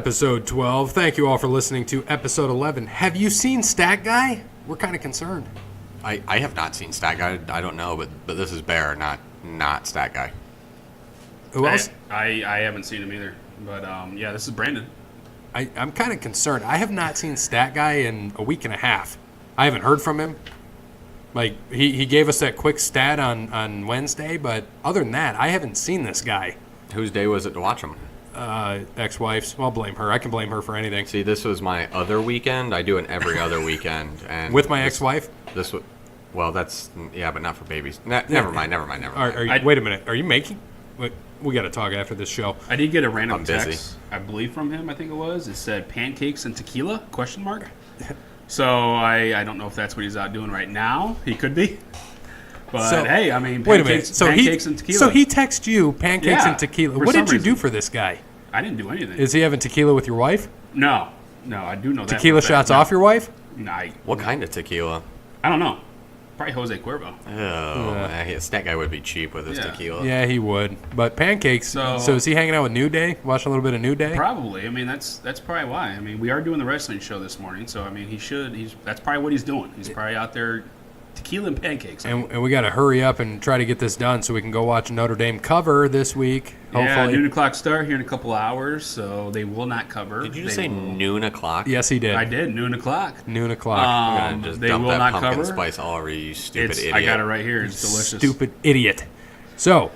episode 12. Thank you all for listening to episode 11. Have you seen Stat Guy? We're kind of concerned. I have not seen Stat Guy. I don't know, but this is Bear, not Stat Guy. Who else? I haven't seen him either. But, yeah, this is Brandon. I'm kind of concerned. I have not seen Stat Guy in a week and a half. I haven't heard from him. Like, he gave us that quick stat on Wednesday, but other than that, I haven't seen this guy. Whose day was it to watch him? Ex-wife's. Well, I'll blame her. I can blame her for anything. See, this was my other weekend. I do it every other weekend. And with my ex-wife? This was, well, that's, yeah, but not for babies. Never mind. Wait a minute. Are you making... We got to talk after this show. I did get a random text, I believe from him, I think it was. It said Pancakes and Tequila, ? So I don't know if that's what he's out doing right now. He could be. But, hey, I mean, Pancakes and Tequila. So he texted you Pancakes and Tequila. What did you do for this guy? I didn't do anything. Is he having tequila with your wife? No, I do know that. Tequila shots off your wife? No. What kind of tequila? I don't know. Probably Jose Cuervo. Oh, Stat Guy would be cheap with his tequila. Yeah, he would. But Pancakes, so is he hanging out with New Day? Watching a little bit of New Day? Probably. I mean, that's probably why. I mean, we are doing the wrestling show this morning, so, I mean, that's probably what he's doing. He's probably out there tequila and pancakes. And we got to hurry up and try to get this done so we can go watch Notre Dame cover this week. Hopefully. Yeah, noon o'clock start here in a couple of hours, so they will not cover. Did you just say noon o'clock? Yes, he did. I did, noon o'clock. Noon o'clock. I'm gonna just they dump will that not pumpkin cover. Spice all over you, stupid idiot. I got it right here. It's delicious. Stupid idiot. So.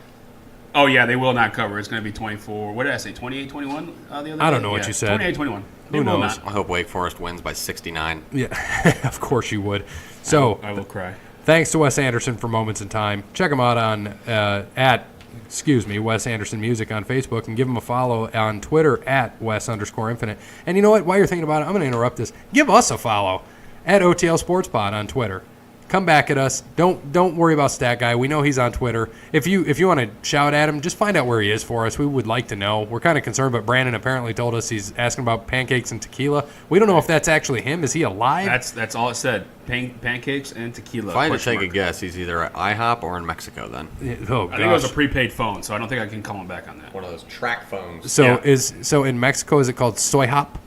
Oh, yeah, they will not cover. It's going to be 24. What did I say, 28, 21 the other day? I don't know what you said. 28, 21. Who knows? I hope Wake Forest wins by 69. Yeah, of course you would. So I will cry. Thanks to Wes Anderson for Moments in Time. Check him out on Wes Anderson Music on Facebook, and give him a follow on Twitter at Wes_Infinite. And you know what? While you're thinking about it, I'm going to interrupt this. Give us a follow at OTL Sports Pod on Twitter. Come back at us. Don't worry about Stat Guy. We know he's on Twitter. If you want to shout at him, just find out where he is for us. We would like to know. We're kind of concerned, but Brandon apparently told us he's asking about pancakes and tequila. We don't know if that's actually him. Is he alive? That's all it said. Pancakes and tequila. If I had to take a guess, he's either at IHOP or in Mexico then. Oh, I think it was a prepaid phone, so I don't think I can call him back on that. One of those track phones. So in Mexico, is it called soy hop?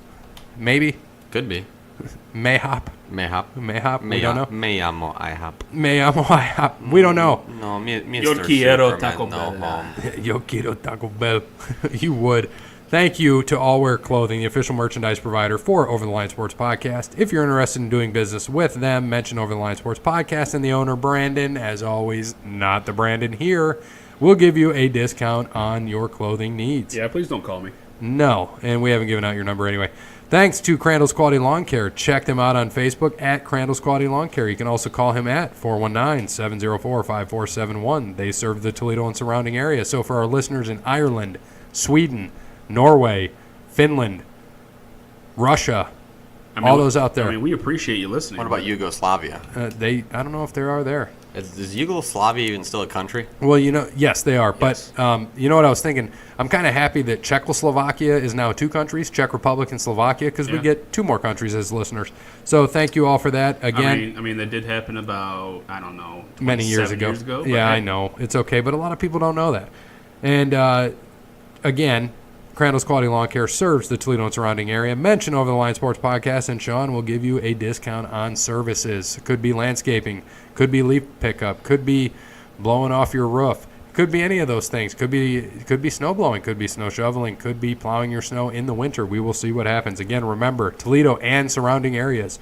Maybe. Could be. Mayhop. We don't know. Me llamo IHOP. Me llamo IHOP. We don't know. No, Yo quiero Taco Bell. Yo quiero Taco Bell. You would. Thank you to All Wear Clothing, the official merchandise provider for Over the Line Sports Podcast. If you're interested in doing business with them, mention Over the Line Sports Podcast and the owner, Brandon. As always, not the Brandon here. We'll give you a discount on your clothing needs. Yeah, please don't call me. No, and we haven't given out your number anyway. Thanks to Crandall's Quality Lawn Care. Check them out on Facebook at Crandall's Quality Lawn Care. You can also call him at 419-704-5471. They serve the Toledo and surrounding area. So for our listeners in Ireland, Sweden, Norway, Finland, Russia, all those out there. I mean, we appreciate you listening. What about Yugoslavia? I don't know if they are there. Is Yugoslavia even still a country? Well, yes, they are. Yes. But you know what I was thinking? I'm kind of happy that Czechoslovakia is now 2 countries, Czech Republic and Slovakia, because we get 2 more countries as listeners. So thank you all for that. Again, I mean, that did happen about, I don't know, many years ago. Yeah, I know. It's okay, but a lot of people don't know that. And again, Crandall's Quality Lawn Care serves the Toledo and surrounding area. Mention Over the Line Sports Podcast, and Sean will give you a discount on services. It could be landscaping, could be leaf pickup, could be blowing off your roof, could be any of those things. Could be snow blowing, could be snow shoveling, could be plowing your snow in the winter. We will see what happens. Again, remember, Toledo and surrounding areas.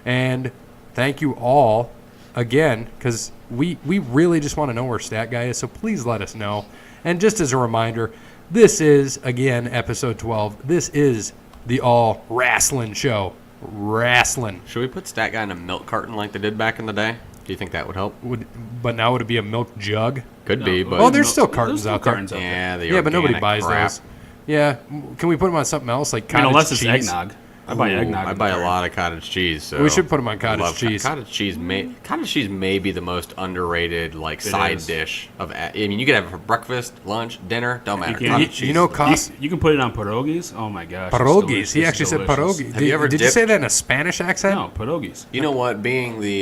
And thank you all again, because we really just want to know where Stat Guy is, so please let us know. And just as a reminder, this is, again, episode 12. This is the All Wrestling Show. Wrestling. Should we put Stat Guy in a milk carton like they did back in the day? Do you think that would help? But now would it be a milk jug? Could be, but... Oh, there's still cartons out there. Yeah, but nobody buys crap. those. Yeah, can we put them on something else, like cottage unless cheese? it's eggnog. I buy eggnog. I buy a lot of cottage cheese. So We should put them on I cottage love cheese. Cottage cheese may be the most underrated side dish of. I mean, you could have it for breakfast, lunch, dinner. Don't matter. Cottage cheese. You know, You can put it on pierogies. Oh my gosh. Pierogies. He actually said pierogies. Did you say that in a Spanish accent? No, pierogies. You know what? Being the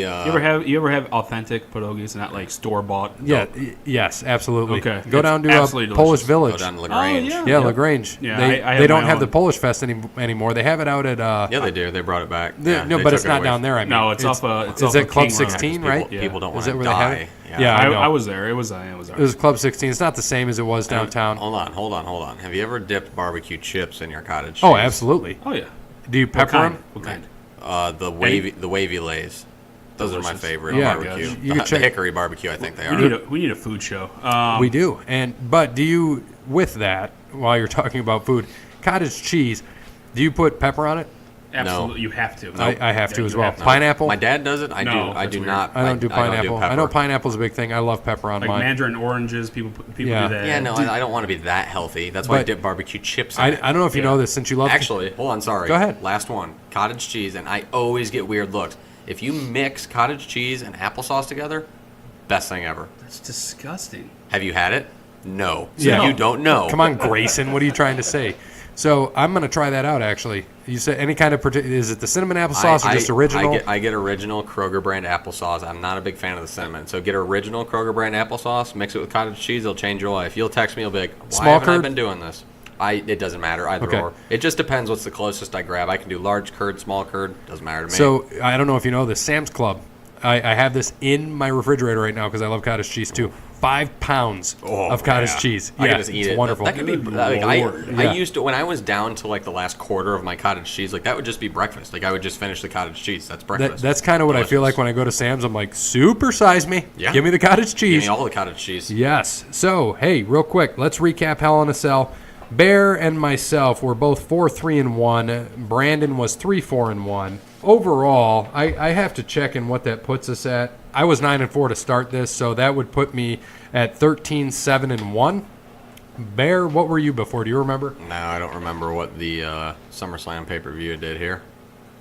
You ever have authentic pierogies, not like store bought? Yeah. Yes, absolutely. Okay. Go down to Polish Village. go down to LaGrange. yeah. LaGrange. Yeah, they I don't my have the own. Polish Fest anymore. They have it out at. Yeah, they do. They brought it back. No, but it's not down there. I mean, No, it's off. It's is off it Club King Road. 16, right? People don't Is want it to where they have die. it? Yeah. Yeah, I know. I was there. It was It was Club 16. It's not the same as it was downtown. Hold on. Have you ever dipped barbecue chips in your cottage cheese? Oh, absolutely. Oh yeah. Do you pepper them? What kind? The wavy lays. Those are my Delicious. favorite Yeah. barbecue. You can The check- hickory barbecue, I think they We are. need a food show. We do. But do you, with that, while you're talking about food, cottage cheese, do you put pepper on it? Absolutely, you have to. I have to Yeah, as you well. have to. Pineapple? My dad does it. I No, do. I that's do weird. not. I don't do pineapple. I know pepper. pineapple's a big thing. I love pepper on Like mine. mandarin oranges, people Yeah. do that. Yeah, no, I don't want to be that healthy. That's why I But dip barbecue chips in I it. don't know if you Yeah. know this since you love Actually, hold on, sorry. Go ahead. Last one. Cottage cheese, and I always get weird looks. If you mix cottage cheese and applesauce together, best thing ever. That's disgusting. Have you had it? No. So Yeah. you don't know. Come on, Grayson. What are you trying to say? So I'm going to try that out, actually. You said any kind of is it the cinnamon applesauce or just original? I get original Kroger brand applesauce. I'm not a big fan of the cinnamon. So get original Kroger brand applesauce, mix it with cottage cheese, it'll change your life. You'll text me, you'll be like, why Small haven't I curd? been doing this? It doesn't matter either Okay. or. It just depends what's the closest I grab. I can do large curd, small curd, doesn't matter to me. So I don't know if you know this, Sam's Club. I have this in my refrigerator right now because I love cottage cheese too. 5 pounds of cottage yeah. cheese. I Yeah, can just eat it's it. wonderful. That could be Good like Lord. Yeah. I used to when I was down to like the last quarter of my cottage cheese. Like that would just be breakfast. Like I would just finish the cottage cheese. That's breakfast. That's kind of what I feel like when I go to Sam's. I'm like, supersize me. Yeah. Give me the cottage Give cheese. me all the cottage cheese. Yes. So, hey, real quick, let's recap Hell in a Cell. Bear and myself were both 4-3-1. Brandon was 3-4-1. Overall, I have to check in what that puts us at. I was 9-4 to start this, so that would put me at 13-7-1. Bear, what were you before? Do you remember? No, I don't remember what the SummerSlam pay-per-view did here.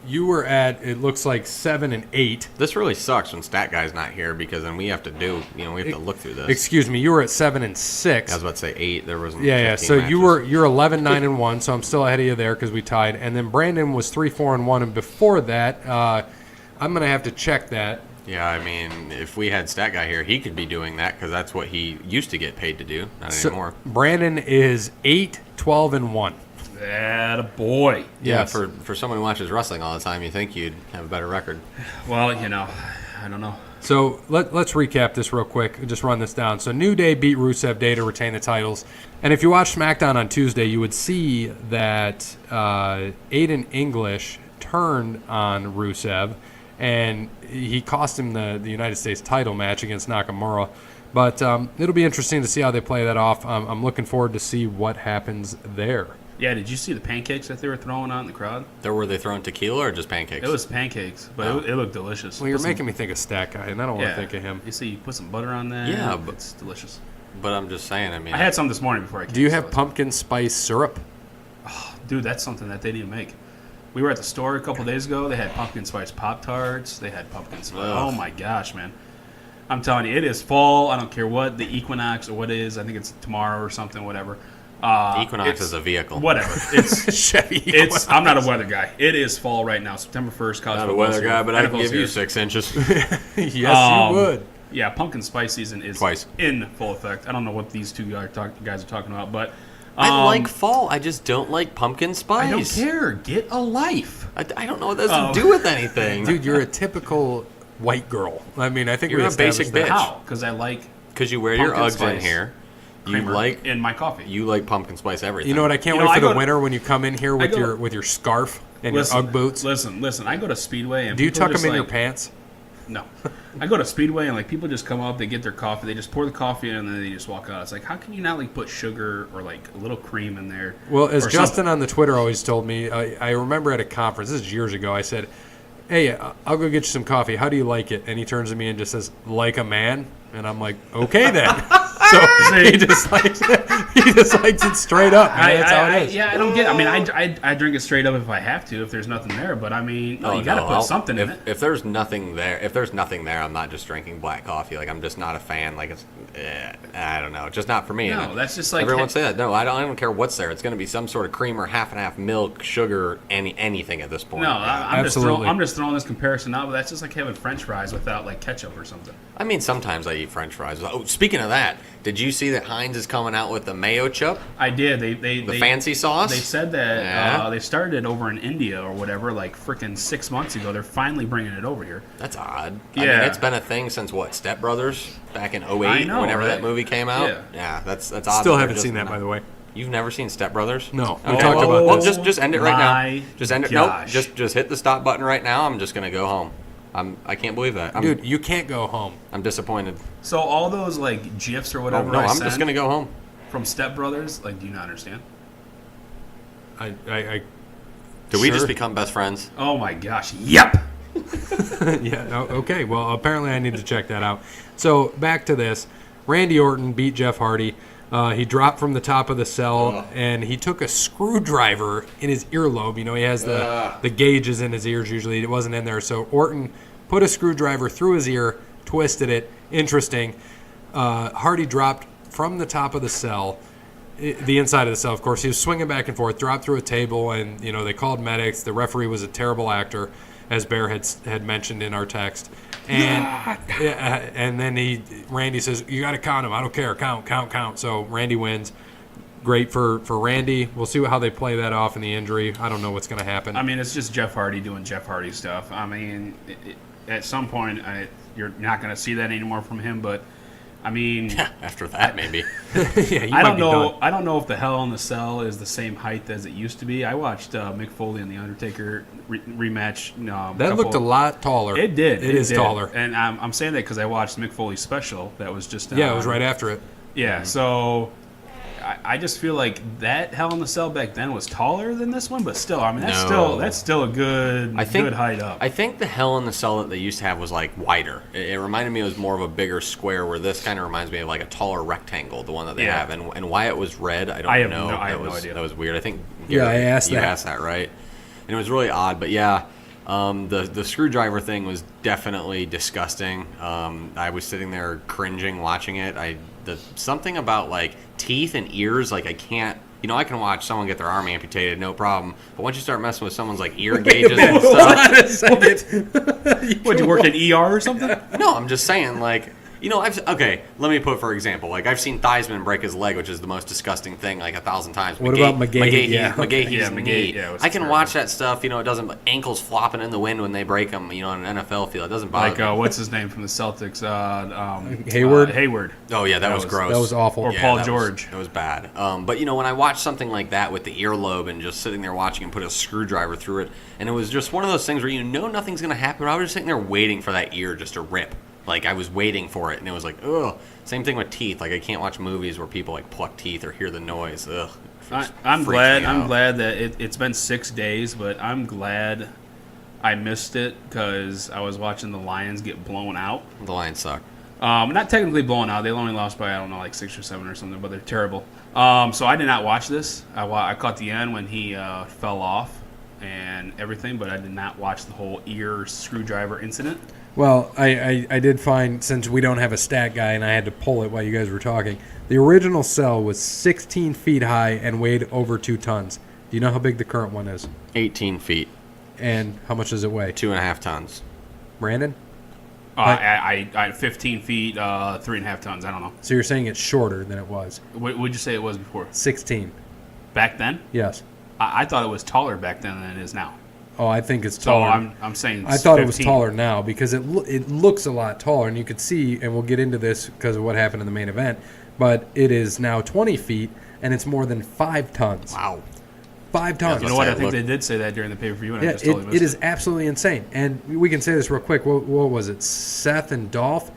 You were at, it looks like 7-8. This really sucks when Stat Guy's not here because then we have to we have to look through this. Excuse me, you were at I 7-6. was about to say 8. There wasn't. Yeah. 15 So matches. you're 11-9-1. So I'm still ahead of you there because we tied. And then Brandon was 3-4-1. And before that, I'm gonna have to check that. Yeah, I mean, if we had Stat Guy here, he could be doing that because that's what he used to get paid to do. Not anymore. Brandon is 8-12-1. That a boy. Yeah, Yes. for someone who watches wrestling all the time, you think you'd have a better record. Well, I don't know. So let's recap this real quick. Just run this down. So New Day beat Rusev Day to retain the titles. And if you watched SmackDown on Tuesday, you would see that Aiden English turned on Rusev, and he cost him the United States title match against Nakamura. But it'll be interesting to see how they play that off. I'm looking forward to see what happens there. Yeah, did you see the pancakes that they were throwing out in the crowd? Were they throwing tequila or just pancakes? It was pancakes, but it looked delicious. Well, you're Put some- making me think of Stat Guy, and I don't want to think of him. You see, you put some butter on that. Yeah, but- it's delicious. But I'm just saying, I mean, I had some this morning before I came. Do you so have it's- pumpkin spice syrup? Dude, that's something that they didn't make. We were at the store a couple days ago. They had pumpkin spice Pop-Tarts. They had pumpkin spice. Ugh. Oh, my gosh, man. I'm telling you, it is fall. I don't care what the equinox or what it is. I think it's tomorrow or something, whatever. Equinox it's- is a vehicle. Whatever. It's Chevy. it's. I'm not a weather guy. It is fall right now. September 1st. College Not a football's weather here. guy, but I can NFL's give you here. 6 inches. Yes, Um, you would. Yeah, pumpkin spice season is Twice. in full effect. I don't know what these two guys are talking about, but I like fall. I just don't like pumpkin spice. I don't care. Get a life. I don't know what that has to do with anything. Dude, you're a typical white girl. I mean, I think You're we a basic established that. bitch. How? Because I like Because you wear your Pumpkin Uggs in spice. here. You creamer like in my coffee. pumpkin spice everything. You know what? I can't You know, wait I for the go to- winter when you come in here with go- your scarf and your Ugg boots. Listen. I go to Speedway and Do you people tuck them just, in your like- pants? No, I go to Speedway and like people just come up, they get their coffee, they just pour the coffee in, and then they just walk out. It's like, how can you not like put sugar or like a little cream in there? Well, as or Justin something? on the Twitter always told me, I remember at a conference, this is years ago, I said, hey, I'll go get you some coffee. How do you like it? And he turns to me and just says, like a man? And I'm like, okay then. So he just likes it straight up. Man. That's how it is. Yeah, I don't get it. I mean, I drink it straight up if I have to, if there's nothing there. But I mean, you got to put something in it. If there's nothing there, I'm not just drinking black coffee. Like, I'm just not a fan. Like, it's, I don't know, just not for me. No, that's just like everyone say that. No, I don't care what's there. It's going to be some sort of cream or half and half milk, sugar, anything at this point. No, I'm just throwing this comparison out, but that's just like having French fries without like ketchup or something. I mean, sometimes I eat French fries. Oh, speaking of that, did you see that Heinz is coming out with the mayo chup? I did. The fancy sauce? They said that they started it over in India or whatever, like freaking 6 months ago. They're finally bringing it over here. That's odd. Yeah. I mean, it's been a thing since, what, Step Brothers? Back in 08, whenever that movie came out? Yeah, that's odd. Still haven't seen that, by the way. You've never seen Step Brothers? No. Okay. We talked about well, this. just end it right now. Just end it. Gosh. Nope. Just hit the stop button right now. I'm just going to go home. I can't believe that. Dude, you can't go home. I'm disappointed. So all those like GIFs or whatever I'm just going to go home. From Step Brothers, like, do you not understand? Did we just become best friends? Oh my gosh. Yep. Yeah, okay. Well, apparently I need to check that out. So, back to this. Randy Orton beat Jeff Hardy. He dropped from the top of the cell, and he took a screwdriver in his earlobe. You know, he has the gauges in his ears usually. It wasn't in there. So, Orton put a screwdriver through his ear, twisted it. Interesting. Hardy dropped from the top of the cell, the inside of the cell, of course. He was swinging back and forth, dropped through a table, and, you know, they called medics. The referee was a terrible actor, as Bear had mentioned in our text. And then Randy says, you got to count him. I don't care. Count. So Randy wins. Great for Randy. We'll see how they play that off in the injury. I don't know what's going to happen. I mean, it's just Jeff Hardy doing Jeff Hardy stuff. I mean, at some point, you're not going to see that anymore from him, but I mean, after that, maybe. Yeah, I don't know. I don't know if the Hell in the Cell is the same height as it used to be. I watched Mick Foley and the Undertaker rematch. That looked a lot taller. It did. It is taller. And I'm saying that because I watched Mick Foley's special. That was just it was right after it. Yeah. Mm-hmm. So I just feel like that Hell in the Cell back then was taller than this one, but still, I mean, that's still a good height up. I think the Hell in the Cell that they used to have was like wider. It reminded me it was more of a bigger square, where this kind of reminds me of like a taller rectangle, the one that they have. And why it was red, I don't know. I have no idea. That was weird. I think I asked you asked that, right? And it was really odd, but yeah. The screwdriver thing was definitely disgusting. I was sitting there cringing watching it. Something about like teeth and ears, like I can't. You know, I can watch someone get their arm amputated, no problem. But once you start messing with someone's like ear gauges and stuff, Would you work at ER or something? No, I'm just saying, like. You know, let me put for example. Like, I've seen Theismann break his leg, which is the most disgusting thing, like 1,000 times. What about McGahee? McGahee's knee. Yeah, I can watch that stuff. You know, it doesn't. Ankles flopping in the wind when they break them. You know, on an NFL field, it doesn't bother me. Like what's his name from the Celtics? Hayward. Hayward. Oh yeah, that was gross. That was awful. Or Paul George. That was bad. But you know, when I watch something like that with the earlobe and just sitting there watching and put a screwdriver through it, and it was just one of those things where you know nothing's gonna happen. But I was just sitting there waiting for that ear just to rip. Like, I was waiting for it, and it was like, ugh. Same thing with teeth. Like, I can't watch movies where people, like, pluck teeth or hear the noise. Ugh. I'm glad that it's been 6 days, but I'm glad I missed it because I was watching the Lions get blown out. The Lions suck. Not technically blown out. They only lost by, I don't know, like 6 or 7 or something, but they're terrible. So I did not watch this. I caught the end when he fell off and everything, but I did not watch the whole ear screwdriver incident. Well, I did find, since we don't have a stat guy and I had to pull it while you guys were talking, the original cell was 16 feet high and weighed over 2 tons. Do you know how big the current one is? 18 feet. And how much does it weigh? 2.5 tons. Brandon? I 15 feet, 3.5 tons. I don't know. So you're saying it's shorter than it was? What would you say it was before? 16. Back then? Yes. I thought it was taller back then than it is now. Oh, I think it's taller. So I'm saying I thought 15. it was taller now because it looks a lot taller, and you could see, and we'll get into this because of what happened in the main event, but it is now 20 feet, and it's more than 5 tons. Wow. 5 tons. You know what? I think they did say that during the pay-per-view, and I just totally missed it is absolutely insane. And we can say this real quick. What was it? Seth and Dolph?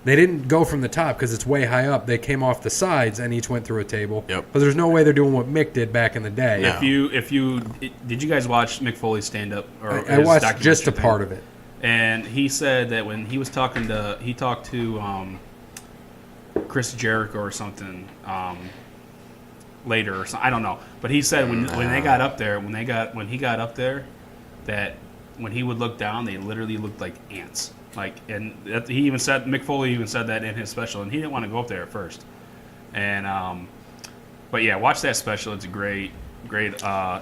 They didn't go from the top because it's way high up. They came off the sides and each went through a table. Yep. But there's no way they're doing what Mick did back in the day. No. Did you guys watch Mick Foley's stand-up? I watched just a part of it. And he said that when he was talking to, Chris Jericho or something later or something. I don't know. But he said when he got up there, that when he would look down, they literally looked like ants. And he even said, Mick Foley even said that in his special, and he didn't want to go up there at first. And but yeah, watch that special. It's a great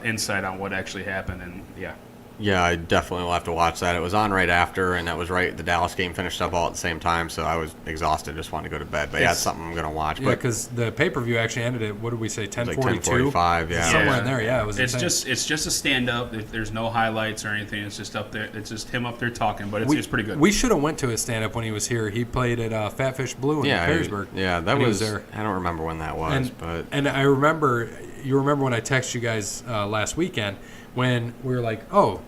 insight on what actually happened, and yeah. Yeah, I definitely will have to watch that. It was on right after, and that was right. The Dallas game finished up all at the same time, so I was exhausted, just wanted to go to bed. But yeah, it's something I'm going to watch. Yeah, because the pay-per-view actually ended at, what did we say, 10:42? Like 10:45, yeah. Somewhere in there, yeah. It was it's just a stand-up. There's no highlights or anything. It's just up there. It's just him up there talking, but it's pretty good. We should have went to his stand-up when he was here. He played at Fat Fish Blue in Perrysburg. That was there. I don't remember when that was. And I remember, you remember when I texted you guys last weekend when we were like, oh,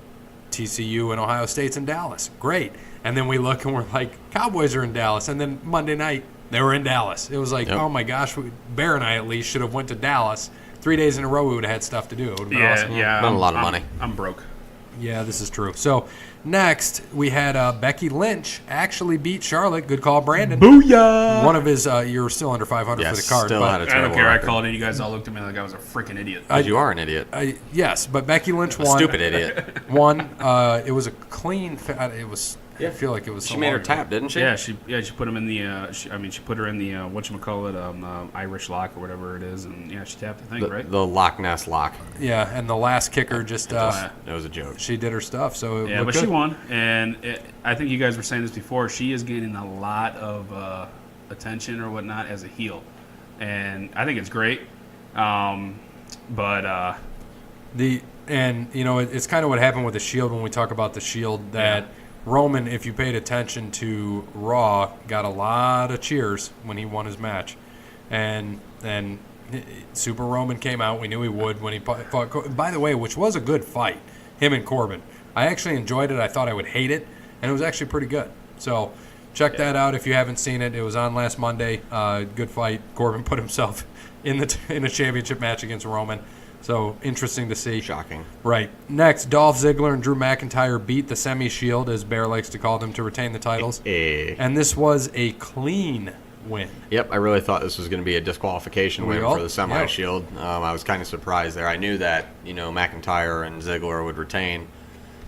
TCU and Ohio State's in Dallas. Great. And then we look and we're like, Cowboys are in Dallas. And then Monday night, they were in Dallas. It was like, oh my gosh, Bear and I at least should have went to Dallas. 3 days in a row, we would have had stuff to do. It would have been awesome. Yeah, a lot of money. I'm broke. Yeah, this is true. So next, we had Becky Lynch actually beat Charlotte. Good call, Brandon. Booyah! One of his, you were still under 500 for the card. Still had a I don't care. record. I called it. You guys all looked at me like I was a freaking idiot. You are an idiot. Yes, but Becky Lynch won. Stupid idiot. Won. It was a clean. It was. Yeah. I feel like it was. She made her tap, didn't she? Yeah, she put him in the. She put her in the whatchamacallit, Irish lock or whatever it is, and yeah, she tapped the thing, right? The Loch Ness lock. Yeah, and the last kicker just. It was a joke. She did her stuff, so yeah, but good. She won, and I think you guys were saying this before. She is gaining a lot of attention or whatnot as a heel, and I think it's great. But it's kind of what happened with the Shield when we talk about the Shield that. Yeah. Roman, if you paid attention to Raw, got a lot of cheers when he won his match. And then Super Roman came out. We knew he would when he fought. By the way, which was a good fight, him and Corbin. I actually enjoyed it. I thought I would hate it, and it was actually pretty good. So check that out if you haven't seen it. It was on last Monday. Good fight. Corbin put himself in a championship match against Roman. So, interesting to see. Shocking. Right. Next, Dolph Ziggler and Drew McIntyre beat the Semi-Shield, as Bear likes to call them, to retain the titles. And this was a clean win. Yep, I really thought this was going to be a disqualification win for the Semi-Shield. I was kind of surprised there. I knew that, McIntyre and Ziggler would retain.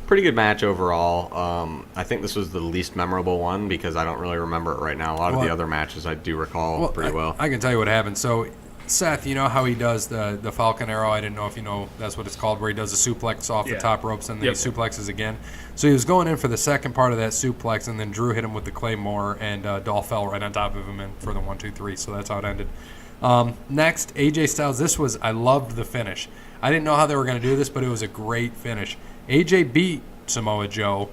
Pretty good match overall. I think this was the least memorable one because I don't really remember it right now. A lot of the other matches I do recall pretty well. I can tell you what happened. So, Seth, you know how he does the Falcon Arrow? I didn't know if you know that's what it's called, where he does a suplex off the top ropes and then he suplexes again. So he was going in for the second part of that suplex, and then Drew hit him with the Claymore, and Dolph fell right on top of him for the 1, 2, 3. So that's how it ended. Next, AJ Styles. I loved the finish. I didn't know how they were going to do this, but it was a great finish. AJ beat Samoa Joe,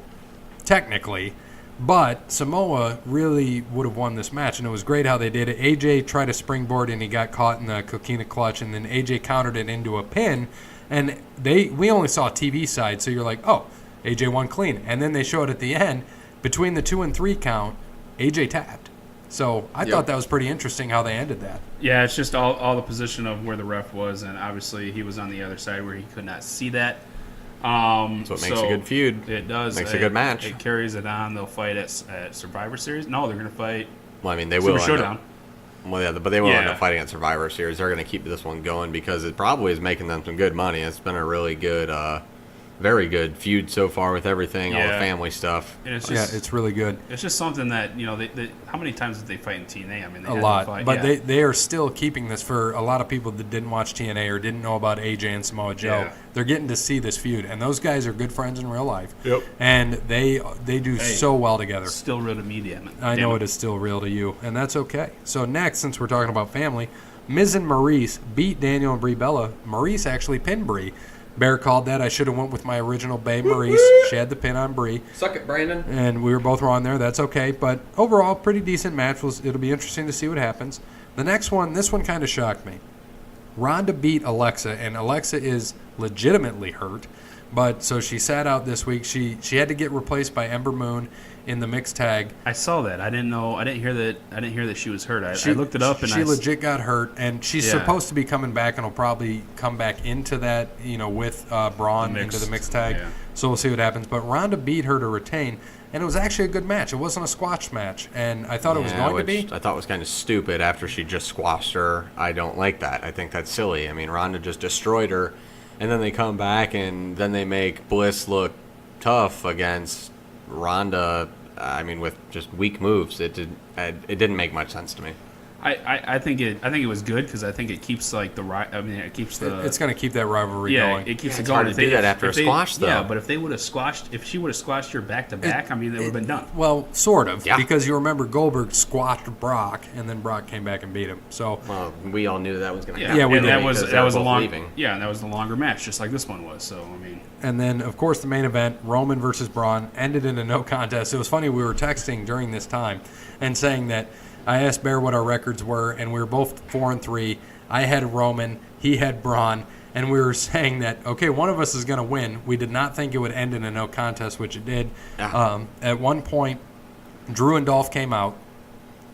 technically. But Samoa really would have won this match, and it was great how they did it. AJ tried a springboard, and he got caught in the coquina clutch, and then AJ countered it into a pin. And we only saw TV side, so you're like, oh, AJ won clean. And then they showed at the end, between the 2 and 3 count, AJ tapped. So I thought that was pretty interesting how they ended that. Yeah, it's just all the position of where the ref was, and obviously he was on the other side where he could not see that. So it makes a good feud. It does. Makes a good match. It carries it on. They'll fight at Survivor Series. No, they're going to fight. Well, I mean, they will. Super Showdown. Well, yeah, but they will end up fighting at Survivor Series. They're going to keep this one going because it probably is making them some good money. It's been a really good, very good feud so far with everything, all the family stuff. And it's just, it's really good. It's just something that, they how many times did they fight in TNA? I mean, a lot. But they are still keeping this for a lot of people that didn't watch TNA or didn't know about AJ and Samoa Joe. Yeah. They're getting to see this feud. And those guys are good friends in real life. Yep. And they do so well together. It's still real to me, damn it. I know it is still real to you. And that's okay. So next, since we're talking about family, Miz and Maurice beat Daniel and Brie Bella. Maurice actually pinned Brie. Bear called that. I should have went with my original babe, Maurice. She had the pin on Brie. Suck it, Brandon. And we were both wrong there. That's okay. But overall, pretty decent match. It'll be interesting to see what happens. The next one, this one kind of shocked me. Ronda beat Alexa, and Alexa is legitimately hurt. But so she sat out this week. She had to get replaced by Ember Moon in the mixed tag. I saw that. I didn't know. I didn't hear that she was hurt. I looked it up and she legit got hurt, and she's supposed to be coming back, and will probably come back into that, with Braun into the mixed tag. Yeah. So we'll see what happens. But Ronda beat her to retain, and it was actually a good match. It wasn't a squash match, and I thought it was going to be. I thought was kind of stupid after she just squashed her. I don't like that. I think that's silly. I mean, Ronda just destroyed her, and then they come back, and then they make Bliss look tough against Ronda. I mean, with just weak moves, it didn't make much sense to me. I think it was good because I think it keeps it keeps the. It's going to keep that rivalry going. Yeah, it keeps it it's going. Hard to do that after a squash, though. Yeah, but if she would have squashed her back to back, it would have been done. Well, sort of, because you remember Goldberg squashed Brock, and then Brock came back and beat him. So we all knew that was going to happen. Yeah, we did. That was a long. Yeah, and that was the longer match, just like this one was. So I mean. And then, of course, the main event, Roman versus Braun, ended in a no contest. It was funny, we were texting during this time and saying that I asked Bear what our records were, and we were both 4-3. I had Roman, he had Braun, and we were saying that, okay, one of us is going to win. We did not think it would end in a no contest, which it did. At one point, Drew and Dolph came out.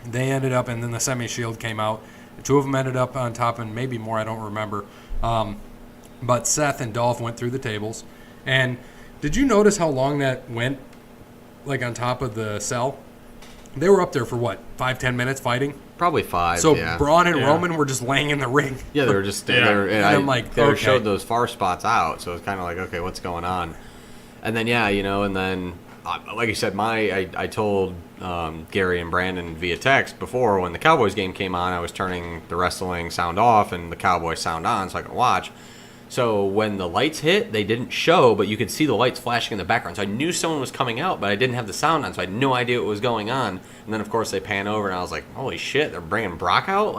They ended up, and then the semi-shield came out. The two of them ended up on top, and maybe more, I don't remember. But Seth and Dolph went through the tables. And did you notice how long that went, like on top of the cell? They were up there for what, 5-10 minutes fighting? Probably 5. So Braun and Roman were just laying in the ring. Yeah, they were just there. And I'm like, they showed those far spots out, so it's kind of like, okay, what's going on? And then and then like you said, I told Gary and Brandon via text before when the Cowboys game came on, I was turning the wrestling sound off and the Cowboys sound on so I could watch. So when the lights hit, they didn't show, but you could see the lights flashing in the background. So I knew someone was coming out, but I didn't have the sound on, so I had no idea what was going on. And then, of course, they pan over, and I was like, holy shit, they're bringing Brock out?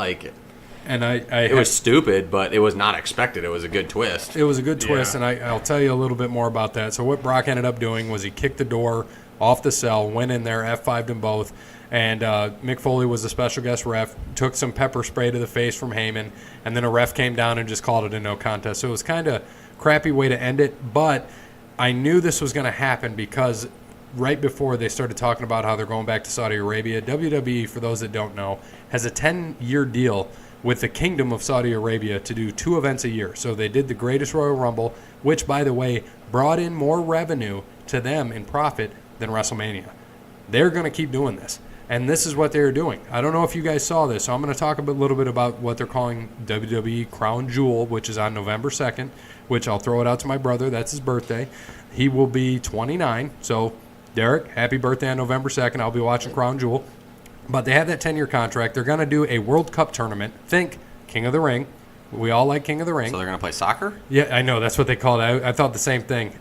And it was stupid, but it was not expected. It was a good twist. It was a good twist, and I'll tell you a little bit more about that. So what Brock ended up doing was he kicked the door off the cell, went in there, F5'd them both, and Mick Foley was a special guest ref, took some pepper spray to the face from Heyman, and then a ref came down and just called it a no contest. So it was kind of crappy way to end it, but I knew this was going to happen because right before they started talking about how they're going back to Saudi Arabia, WWE, for those that don't know, has a 10-year deal with the Kingdom of Saudi Arabia to do 2 events a year. So they did the Greatest Royal Rumble, which, by the way, brought in more revenue to them in profit than WrestleMania. They're going to keep doing this. And this is what they're doing. I don't know if you guys saw this, so I'm going to talk a little bit about what they're calling WWE Crown Jewel, which is on November 2nd, which I'll throw it out to my brother. That's his birthday. He will be 29. So, Derek, happy birthday on November 2nd. I'll be watching Crown Jewel. But they have that 10-year contract. They're going to do a World Cup tournament. Think King of the Ring. We all like King of the Ring. So they're going to play soccer? Yeah, I know. That's what they call it. I thought the same thing.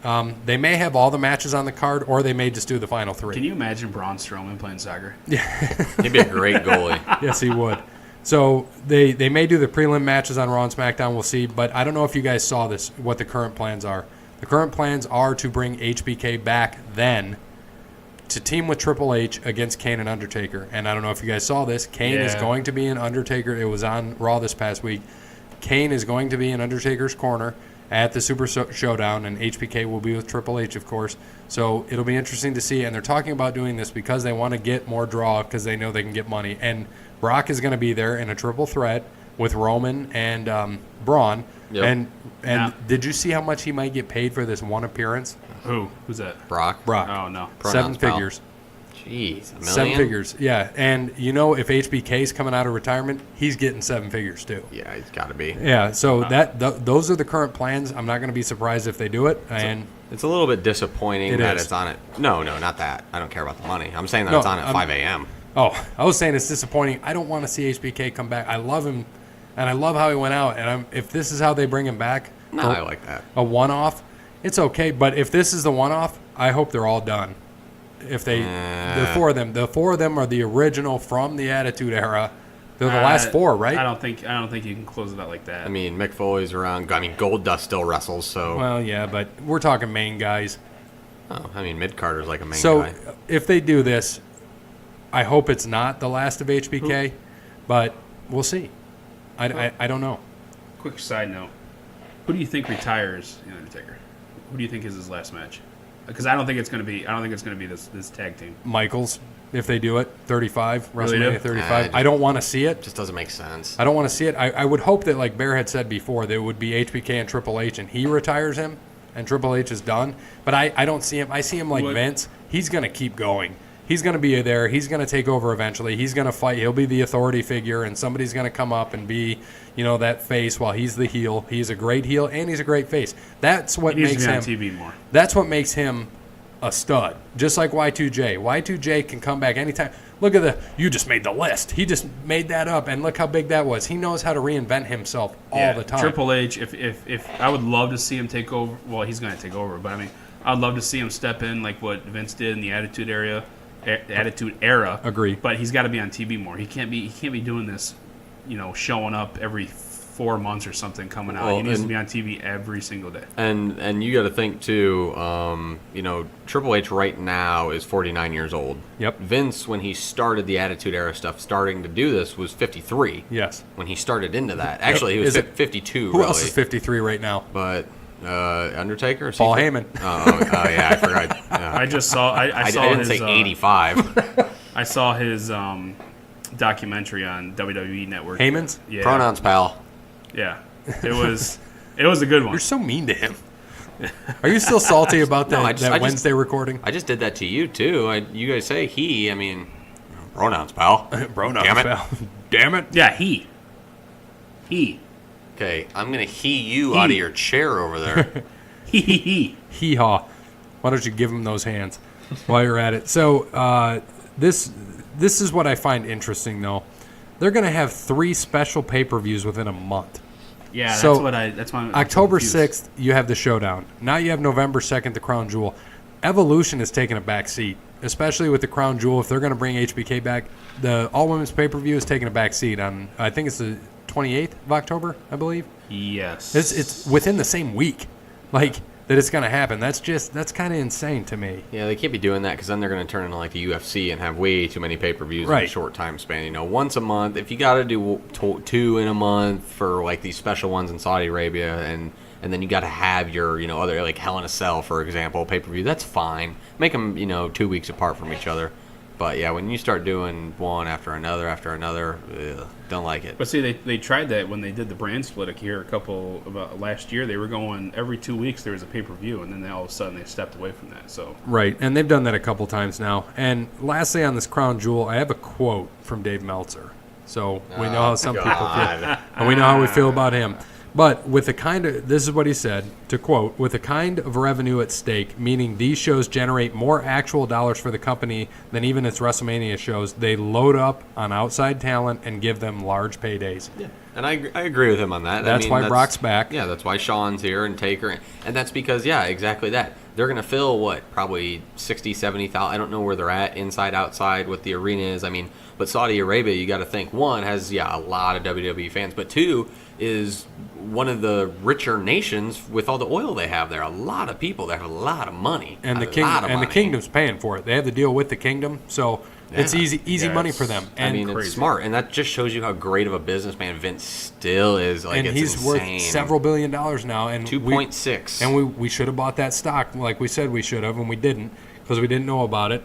They may have all the matches on the card, or they may just do the final 3. Can you imagine Braun Strowman playing soccer? Yeah. He'd be a great goalie. Yes, he would. So they may do the prelim matches on Raw and SmackDown. We'll see. But I don't know if you guys saw this, what the current plans are. The current plans are to bring HBK back then to team with Triple H against Kane and Undertaker. And I don't know if you guys saw this. Kane is going to be in Undertaker. It was on Raw this past week. Kane is going to be in Undertaker's corner at the Super Showdown, and HBK will be with Triple H, of course. So it'll be interesting to see. And they're talking about doing this because they want to get more draw because they know they can get money. And Brock is going to be there in a triple threat with Roman and Braun. Yep. And did you see how much he might get paid for this one appearance? Who's that? Brock. Oh, no. 7 figures. Jeez, $1 million? 7 figures, yeah. And if HBK's coming out of retirement, he's getting 7 figures too. Yeah, he's got to be. Yeah, so those are the current plans. I'm not going to be surprised if they do it. It's a little bit disappointing that it's on it. No, not that. I don't care about the money. I'm saying that it's on at 5 a.m. Oh, I was saying it's disappointing. I don't want to see HBK come back. I love him, and I love how he went out. And if this is how they bring him back, I like that. A one-off, it's okay. But if this is the one-off, I hope they're all done. If the 4 of them are the original from the Attitude Era. They're the last 4, right? I don't think you can close it out like that. I mean, Mick Foley's around. I mean, Goldust still wrestles, so. Well, yeah, but we're talking main guys. Oh, I mean, Mid-Carter's like a main guy. So if they do this, I hope it's not the last of HBK, but we'll see. I don't know. Quick side note: who do you think retires in Undertaker? Who do you think is his last match? Because I don't think it's going to be. I don't think it's going to be this tag team. Michaels, if they do it, 35, Really WrestleMania do? 35. I don't want to see it. Just doesn't make sense. I don't want to see it. I would hope that, like Bear had said before, that it would be HBK and Triple H, and he retires him, and Triple H is done. But I don't see him. I see him like Vince. He's going to keep going. He's going to be there. He's going to take over eventually. He's going to fight. He'll be the authority figure, and somebody's going to come up and be, that face while he's the heel. He's a great heel, and he's a great face. That's what makes him. He needs to be on TV more. That's what makes him a stud. Just like Y2J. Y2J can come back anytime. Look at you just made the list. He just made that up, and look how big that was. He knows how to reinvent himself all the time. Triple H, if I would love to see him take over. Well, he's going to take over, but I mean, I'd love to see him step in like what Vince did in the Attitude Era. Agree. But he's got to be on TV more. He can't be doing this, showing up every 4 months or something coming out. He needs to be on TV every single day. And you got to think too. Triple H right now is 49 years old. Yep. Vince, when he started the Attitude Era stuff, starting to do this, was 53. Yes. When he started into that, actually, he was 52. Who else is 53 right now? But Undertaker, Paul Heyman. Oh yeah, I forgot. I just saw. I saw. I didn't his, say 85. I saw his documentary on WWE Network. Heyman's? Yeah. Pronouns, pal. Yeah, it was a good one. You're so mean to him. Are you still salty about that Wednesday recording? I just did that to you too. You guys say he. I mean, pronouns, pal. Pronouns, Damn it. pal. Damn it. Yeah, he. Okay, I'm gonna you out of your chair over there. He. Hee-haw. Why don't you give him those hands while you're at it? So this is what I find interesting, though. They're going to have 3 special pay-per-views within a month. Yeah, so that's why I'm October confused. 6th, you have the Showdown. Now you have November 2nd, the Crown Jewel. Evolution is taking a back seat, especially with the Crown Jewel. If they're going to bring HBK back, the all-women's pay-per-view is taking a back seat on, I think it's the 28th of October, I believe. Yes. It's within the same week, that it's going to happen. That's kind of insane to me. Yeah, they can't be doing that because then they're going to turn into like the UFC and have way too many pay-per-views in a short time span. Once a month. If you got to do 2 in a month for like these special ones in Saudi Arabia, and then you got to have your other like Hell in a Cell, for example, pay-per-view. That's fine. Make them 2 weeks apart from each other. But yeah, when you start doing one after another, don't like it. But see, they tried that when they did the brand split here about last year. They were going every 2 weeks there was a pay-per-view, and then all of a sudden they stepped away from that. So right, and they've done that a couple times now. And lastly, on this Crown Jewel, I have a quote from Dave Meltzer. So we know how some people feel, and we know how we feel about him. But with this is what he said, to quote, with the kind of revenue at stake, meaning these shows generate more actual dollars for the company than even its WrestleMania shows, they load up on outside talent and give them large paydays. Yeah, and I agree with him on that. That's why Brock's back. Yeah, that's why Shawn's here and Taker. And that's because, yeah, exactly that. They're going to fill, probably 60, 70,000. I don't know where they're at, inside, outside, what the arena is. I mean, but Saudi Arabia, you got to think, 1, has, a lot of WWE fans, but 2, is one of the richer nations with all the oil they have there. A lot of people that have a lot of money. And the kingdom's paying for it. They have the deal with the kingdom, so it's easy money for them. And it's smart, and that just shows you how great of a businessman Vince still is. And it's he's insane. worth several $1 billion now. And 2.6. And we should have bought that stock, like we said we should have, and we didn't. Because we didn't know about it,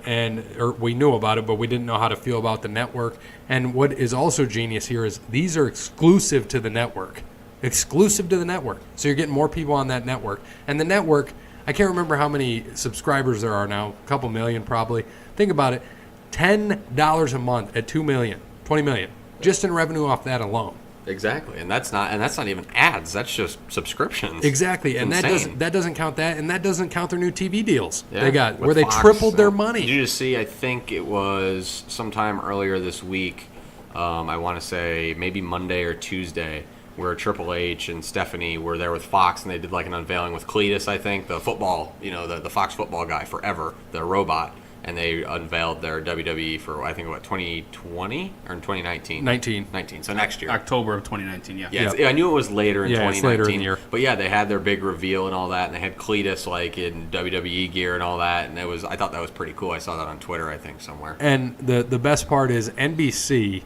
or we knew about it, but we didn't know how to feel about the network. And what is also genius here is these are exclusive to the network. Exclusive to the network. So you're getting more people on that network. And the network, I can't remember how many subscribers there are now, a couple million probably. Think about it, $10 a month at $2 million, $20 million, just in revenue off that alone. Exactly, and that's not even ads. That's just subscriptions. Exactly, and that doesn't count that, and that doesn't count their new TV deals they got, where Fox, they tripled their money. Did you just see? I think it was sometime earlier this week. I want to say maybe Monday or Tuesday, where Triple H and Stephanie were there with Fox, and they did like an unveiling with Cletus. I think the football, the Fox football guy forever, the robot. And they unveiled their WWE for, I think, 2020 or in 2019? 19, so next year. October of 2019, yeah. Yeah, I knew it was later in 2019. It's later in the year. But yeah, they had their big reveal and all that, and they had Cletus in WWE gear and all that, and I thought that was pretty cool. I saw that on Twitter, I think, somewhere. And the best part is NBC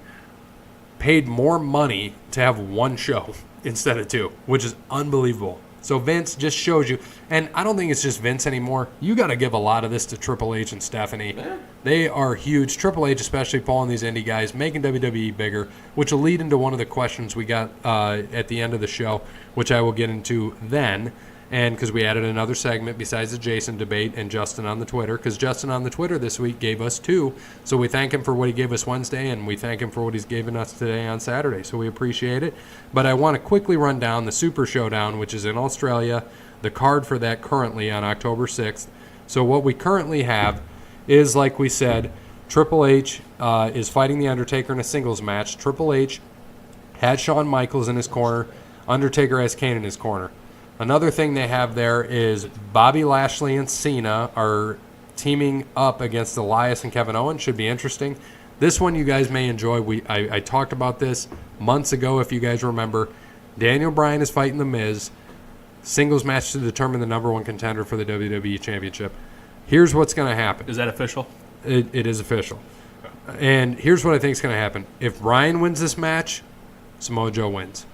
paid more money to have one show instead of 2, which is unbelievable. So Vince just shows you, and I don't think it's just Vince anymore. You got to give a lot of this to Triple H and Stephanie. Yeah. They are huge. Triple H especially pulling these indie guys, making WWE bigger, which will lead into one of the questions we got at the end of the show, which I will get into then. And because we added another segment besides the Jason debate and Justin on the Twitter, because Justin on the Twitter this week gave us 2. So we thank him for what he gave us Wednesday, and we thank him for what he's given us today on Saturday. So we appreciate it. But I want to quickly run down the Super Showdown, which is in Australia, the card for that currently on October 6th. So what we currently have is, like we said, Triple H is fighting The Undertaker in a singles match. Triple H had Shawn Michaels in his corner. Undertaker has Kane in his corner. Another thing they have there is Bobby Lashley and Cena are teaming up against Elias and Kevin Owens. Should be interesting. This one you guys may enjoy. I talked about this months ago, if you guys remember. Daniel Bryan is fighting The Miz. Singles match to determine the number 1 contender for the WWE Championship. Here's what's going to happen. Is that official? It is official. And here's what I think is going to happen. If Bryan wins this match, Samoa Joe wins.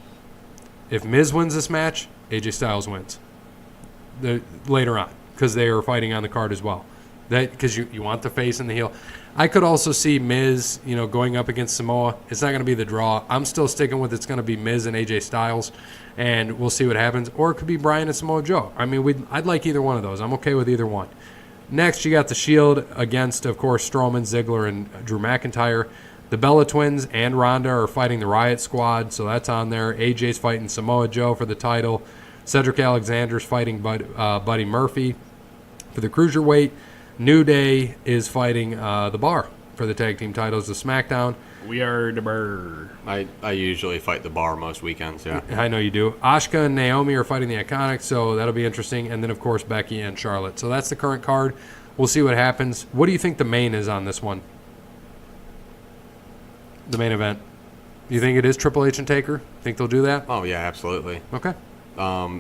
If Miz wins this match, AJ Styles wins later on, because they are fighting on the card as well. Because you want the face and the heel. I could also see Miz, going up against Samoa. It's not going to be the draw. I'm still sticking with it's going to be Miz and AJ Styles, and we'll see what happens. Or it could be Bryan and Samoa Joe. I mean, I'd like either one of those. I'm okay with either one. Next, you got the Shield against, of course, Strowman, Ziggler, and Drew McIntyre. The Bella Twins and Ronda are fighting the Riot Squad, so that's on there. AJ's fighting Samoa Joe for the title. Cedric Alexander's fighting Buddy Murphy for the Cruiserweight. New Day is fighting The Bar for the tag team titles of SmackDown. We are the Bar. I usually fight The Bar most weekends, yeah. I know you do. Asuka and Naomi are fighting the Iconics, so that'll be interesting. And then, of course, Becky and Charlotte. So that's the current card. We'll see what happens. What do you think the main is on this one? The main event. You think it is Triple H and Taker? Think they'll do that? Oh, yeah, absolutely. Okay.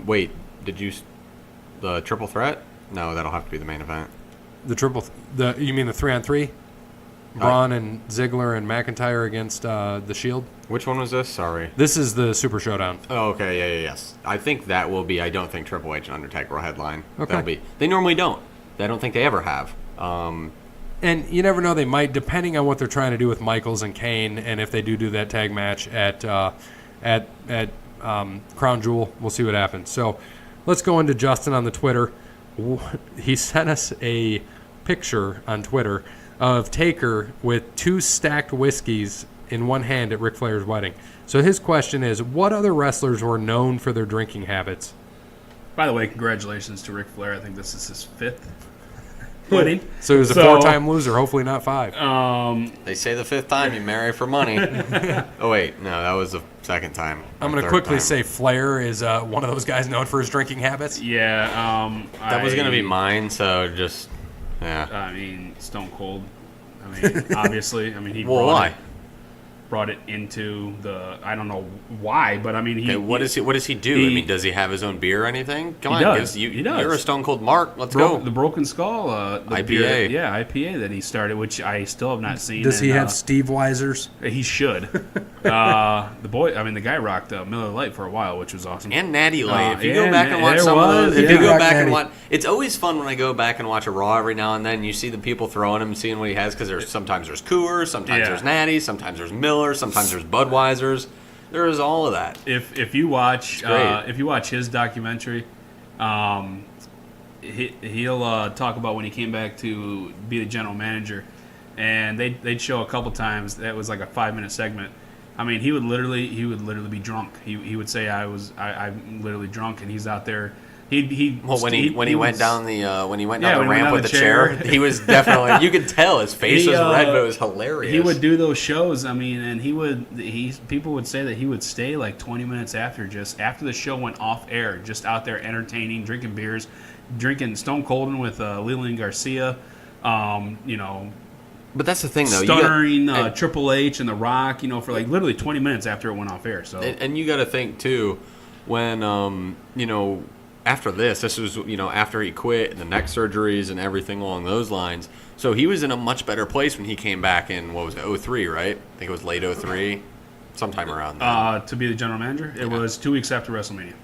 Wait, the triple threat? No, that'll have to be the main event. You mean the 3-on-3? Braun and Ziggler and McIntyre against the Shield? Which one was this? Sorry. This is the Super Showdown. Oh, okay, yes. I think that will be, I don't think Triple H and Undertaker will headline. Okay. They normally don't. I don't think they ever have. And you never know, they might, depending on what they're trying to do with Michaels and Kane, and if they do that tag match at Crown Jewel, we'll see what happens. So let's go into Justin on the Twitter. He sent us a picture on Twitter of Taker with 2 stacked whiskeys in one hand at Ric Flair's wedding. So his question is, what other wrestlers were known for their drinking habits? By the way, congratulations to Ric Flair. I think this is his 5th wedding. So he was a 4-time loser, hopefully not 5. They say the 5th time you marry for money. Oh, wait. No, that was the 2nd time. I'm going to quickly say Flair is one of those guys known for his drinking habits. Yeah. That was going to be mine, so just, yeah. I mean, Stone Cold. I mean, obviously. I mean, he brought it into the, I don't know why, but I mean, what does he do? I mean, does he have his own beer or anything? Come on, does. He does. You're a Stone Cold Mark. Let's go. The Broken Skull, the IPA. Beer, IPA that he started, which I still have not seen. Does he have Steve Weisers? He should. The guy rocked Miller Lite for a while, which was awesome. And Natty Light. If you go back and watch some of those, it's always fun when I go back and watch a Raw every now and then. You see the people throwing him, seeing what he has, because sometimes there's Coors, sometimes there's Natty, sometimes there's Miller. Sometimes there's Budweisers. There is all of that. If you watch his documentary, he'll talk about when he came back to be the general manager, and they'd show a couple times. That was like a 5-minute segment. I mean, he would literally be drunk. He would say I'm literally drunk, and he's out there. When he went down the ramp with the chair, he was definitely, you could tell his face was red, but it was hilarious. He would do those shows. I mean, and people would say that he would stay like 20 minutes after the show went off air, just out there entertaining, drinking beers, drinking Stone Cold with Leland Garcia, But that's the thing, though. Stuttering Triple H and The Rock, for like literally 20 minutes after it went off air. So and you got to think too, when after this was, after he quit and the neck surgeries and everything along those lines. So he was in a much better place when he came back in, 2003, right? I think it was late 2003, sometime around there. To be the general manager? It was 2 weeks after WrestleMania.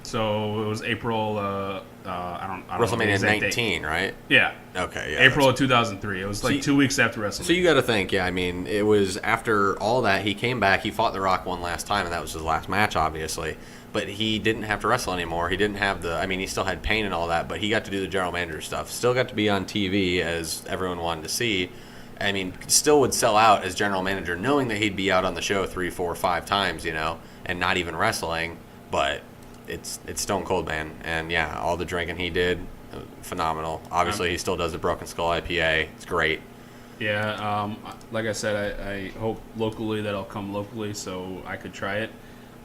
So it was April. I don't know the WrestleMania exact 19, date. right? Yeah. Okay. Yeah. April of 2003. It was like 2 weeks after WrestleMania. So you got to think, yeah. I mean, it was after all that he came back. He fought The Rock one last time, and that was his last match, obviously. But he didn't have to wrestle anymore. He didn't have the. I mean, he still had pain and all that, but he got to do the general manager stuff. Still got to be on TV as everyone wanted to see. I mean, still would sell out as general manager, knowing that he'd be out on the show 3, 4, 5 times, and not even wrestling. But it's Stone Cold, man, and yeah, all the drinking he did, phenomenal. Obviously, he still does the Broken Skull IPA. It's great. Yeah, like I said, I hope locally that'll come locally so I could try it.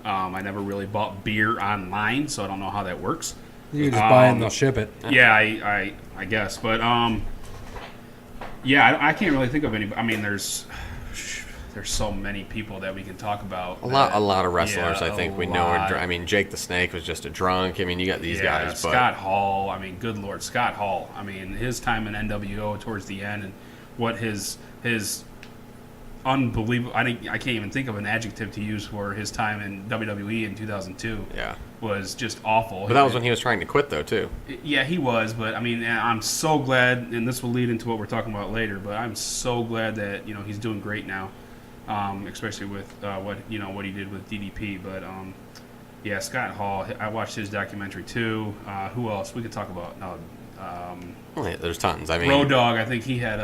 I never really bought beer online, so I don't know how that works. You can just buy it and they'll ship it. Yeah, I guess, but yeah, I can't really think of any. I mean, there's so many people that we can talk about. A lot of wrestlers, I think we know. I mean, Jake the Snake was just a drunk. I mean, you got these guys. But Scott Hall. I mean, good Lord, Scott Hall. I mean, his time in NWO towards the end and what his unbelievable. I can't even think of an adjective to use for his time in WWE in 2002. Yeah, was just awful. But that was when he was trying to quit, though, too. Yeah, he was. But I mean, I'm so glad, and this will lead into what we're talking about later. But I'm so glad that he's doing great now, especially with what he did with DDP. But yeah, Scott Hall. I watched his documentary too. Who else we could talk about? Yeah, there's tons. I mean, Road Dogg. I think he had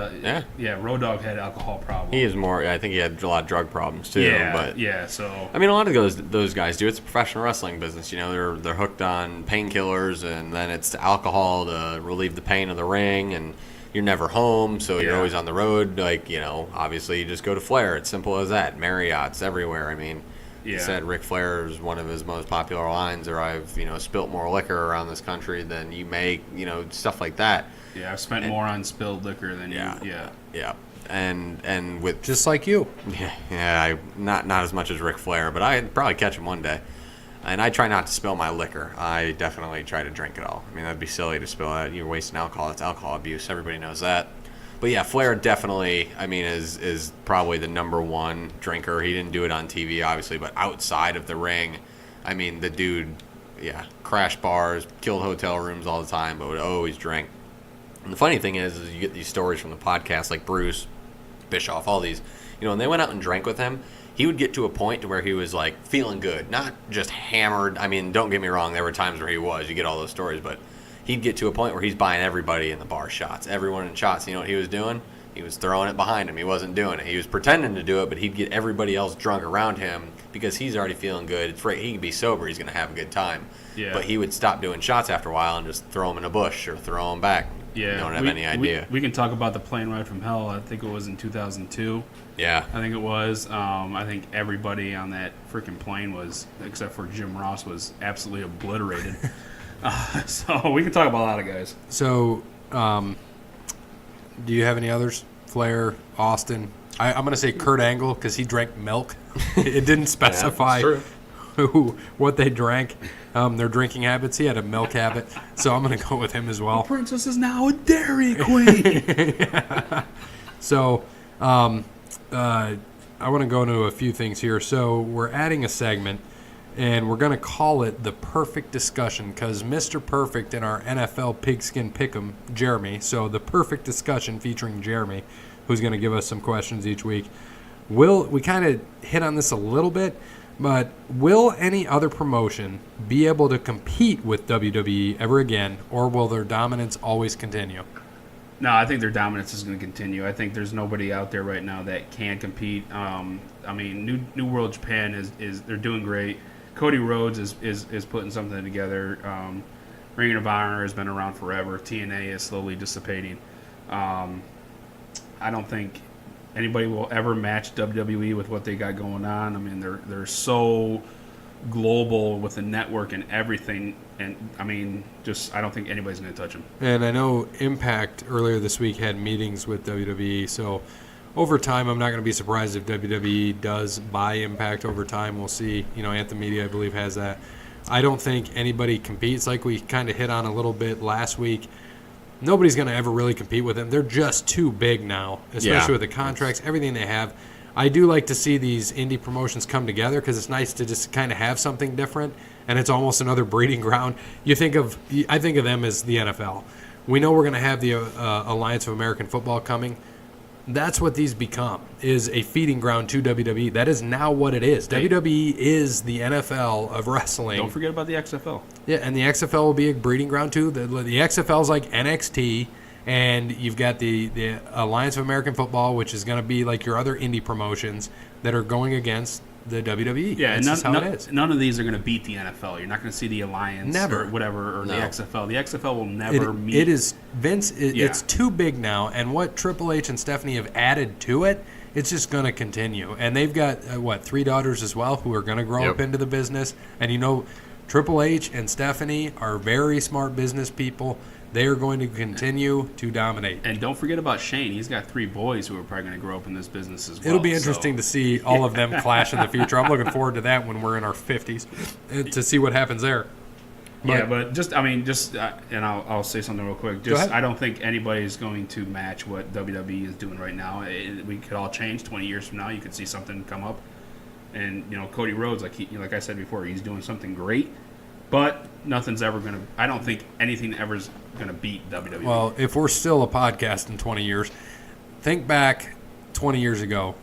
Road Dogg had alcohol problems. He is more. I think he had a lot of drug problems too. Yeah, but yeah. So I mean, a lot of those guys do. It's a professional wrestling business. They're hooked on painkillers, and then it's alcohol to relieve the pain of the ring, and you're never home, so you're always on the road. Like obviously you just go to Flair. It's simple as that. Marriott's everywhere. I mean. He said Ric Flair is one of his most popular lines, or I've spilt more liquor around this country than you make, stuff like that. Yeah, I've spent more on spilled liquor than you. Yeah, and with just like you. Yeah, not as much as Ric Flair, but I'd probably catch him one day. And I try not to spill my liquor. I definitely try to drink it all. I mean, that'd be silly to spill that. You're wasting alcohol. It's alcohol abuse. Everybody knows that. But yeah, Flair definitely, I mean, is probably the number one drinker. He didn't do it on TV, obviously, but outside of the ring, I mean, the dude, crashed bars, killed hotel rooms all the time, but would always drink. And the funny thing is you get these stories from the podcast, like Bruce, Bischoff, all these, when they went out and drank with him, he would get to a point to where he was, like, feeling good, not just hammered. I mean, don't get me wrong, there were times where he was. You get all those stories, but he'd get to a point where he's buying everybody in the bar shots, everyone in shots. You know what he was doing? He was throwing it behind him. He wasn't doing it. He was pretending to do it, but he'd get everybody else drunk around him because he's already feeling good. It's right. He can be sober. He's going to have a good time. Yeah. But he would stop doing shots after a while and just throw them in a bush or throw them back. Yeah. You don't have any idea. We can talk about the plane ride from hell. I think it was in 2002. Yeah. I think it was. I think everybody on that freaking plane was, except for Jim Ross, was absolutely obliterated. So we can talk about a lot of guys. So, do you have any others? Flair, Austin. I'm going to say Kurt Angle because he drank milk. It didn't specify what they drank, their drinking habits. He had a milk habit, so I'm going to go with him as well. The princess is now a Dairy Queen. Yeah. So, I want to go into a few things here. So we're adding a segment. And we're going to call it the Perfect Discussion because Mr. Perfect in our NFL Pigskin Pick'em, Jeremy. So the Perfect Discussion featuring Jeremy, who's going to give us some questions each week. We kind of hit on this a little bit, but will any other promotion be able to compete with WWE ever again, or will their dominance always continue? No, I think their dominance is going to continue. I think there's nobody out there right now that can compete. I mean, New World Japan is they're doing great. Cody Rhodes is putting something together. Ring of Honor has been around forever. TNA is slowly dissipating. I don't think anybody will ever match WWE with what they got going on. I mean, they're so global with the network and everything. And, I mean, I don't think anybody's going to touch them. And I know Impact earlier this week had meetings with WWE, so over time, I'm not going to be surprised if WWE does buy Impact over time. We'll see. Anthem Media, I believe, has that. I don't think anybody competes like we kind of hit on a little bit last week. Nobody's going to ever really compete with them. They're just too big now, especially with the contracts, everything they have. I do like to see these indie promotions come together because it's nice to just kind of have something different, and it's almost another breeding ground. I think of them as the NFL. We know we're going to have the Alliance of American Football coming. That's what these become, is a feeding ground to WWE. That is now what it is. Hey. WWE is the NFL of wrestling. Don't forget about the XFL. Yeah, and the XFL will be a breeding ground too. The XFL is like NXT, and you've got the Alliance of American Football, which is going to be like your other indie promotions that are going against the WWE. Yeah, that's how it is. None of these are going to beat the NFL. You're not going to see the Alliance or whatever, or the XFL. The XFL will never meet. It is, Vince, it's too big now, and what Triple H and Stephanie have added to it, it's just going to continue. And they've got, 3 daughters as well who are going to grow up into the business. And, Triple H and Stephanie are very smart business people. They are going to continue to dominate. And don't forget about Shane. He's got 3 boys who are probably going to grow up in this business as well. It'll be interesting to see all of them clash in the future. I'm looking forward to that when we're in our 50s to see what happens there. And I'll say something real quick. I don't think anybody's going to match what WWE is doing right now. We could all change 20 years from now. You could see something come up. And, Cody Rhodes, like I said before, he's doing something great. But nothing's ever going to – I don't think anything ever is going to beat WWE. Well, if we're still a podcast in 20 years, think back 20 years ago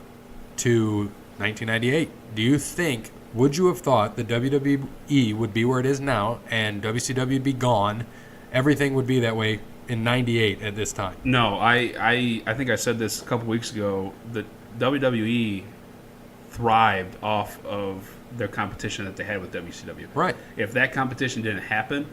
to 1998. Do you think – would you have thought that WWE would be where it is now and WCW would be gone, everything would be that way in 98 at this time? No, I think I said this a couple weeks ago, that WWE thrived off of – their competition that they had with WCW. Right. If that competition didn't happen,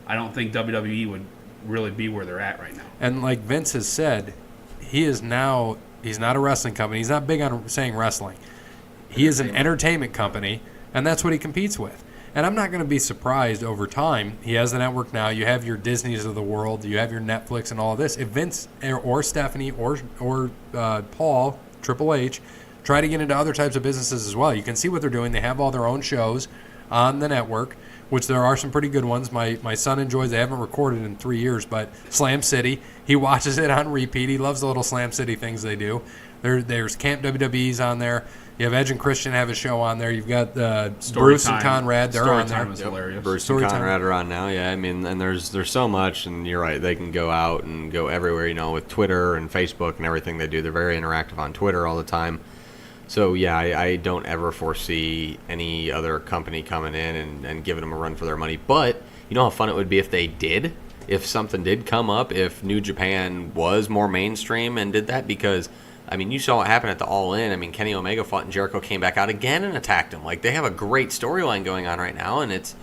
I don't think WWE would really be where they're at right now. And like Vince has said, he's not a wrestling company. He's not big on saying wrestling. He is an entertainment company, and that's what he competes with. And I'm not going to be surprised over time. He has the network now. You have your Disneys of the world. You have your Netflix and all of this. If Vince or Stephanie or Paul, Triple H, try to get into other types of businesses as well. You can see what they're doing. They have all their own shows on the network, which there are some pretty good ones. My son enjoys. They haven't recorded in 3 years, but Slam City, he watches it on repeat. He loves the little Slam City things they do. There's Camp WWE's on there. You have Edge and Christian have a show on there. You've got Bruce and Conrad. They're on there. Hilarious. Bruce and Conrad are on now. Yeah, I mean, and there's so much, and you're right. They can go out and go everywhere. With Twitter and Facebook and everything they do. They're very interactive on Twitter all the time. So, yeah, I don't ever foresee any other company coming in and giving them a run for their money. But you know how fun it would be if they did? If something did come up, if New Japan was more mainstream and did that? Because, I mean, you saw what happened at the All In. I mean, Kenny Omega fought and Jericho came back out again and attacked him. Like, they have a great storyline going on right now, and it's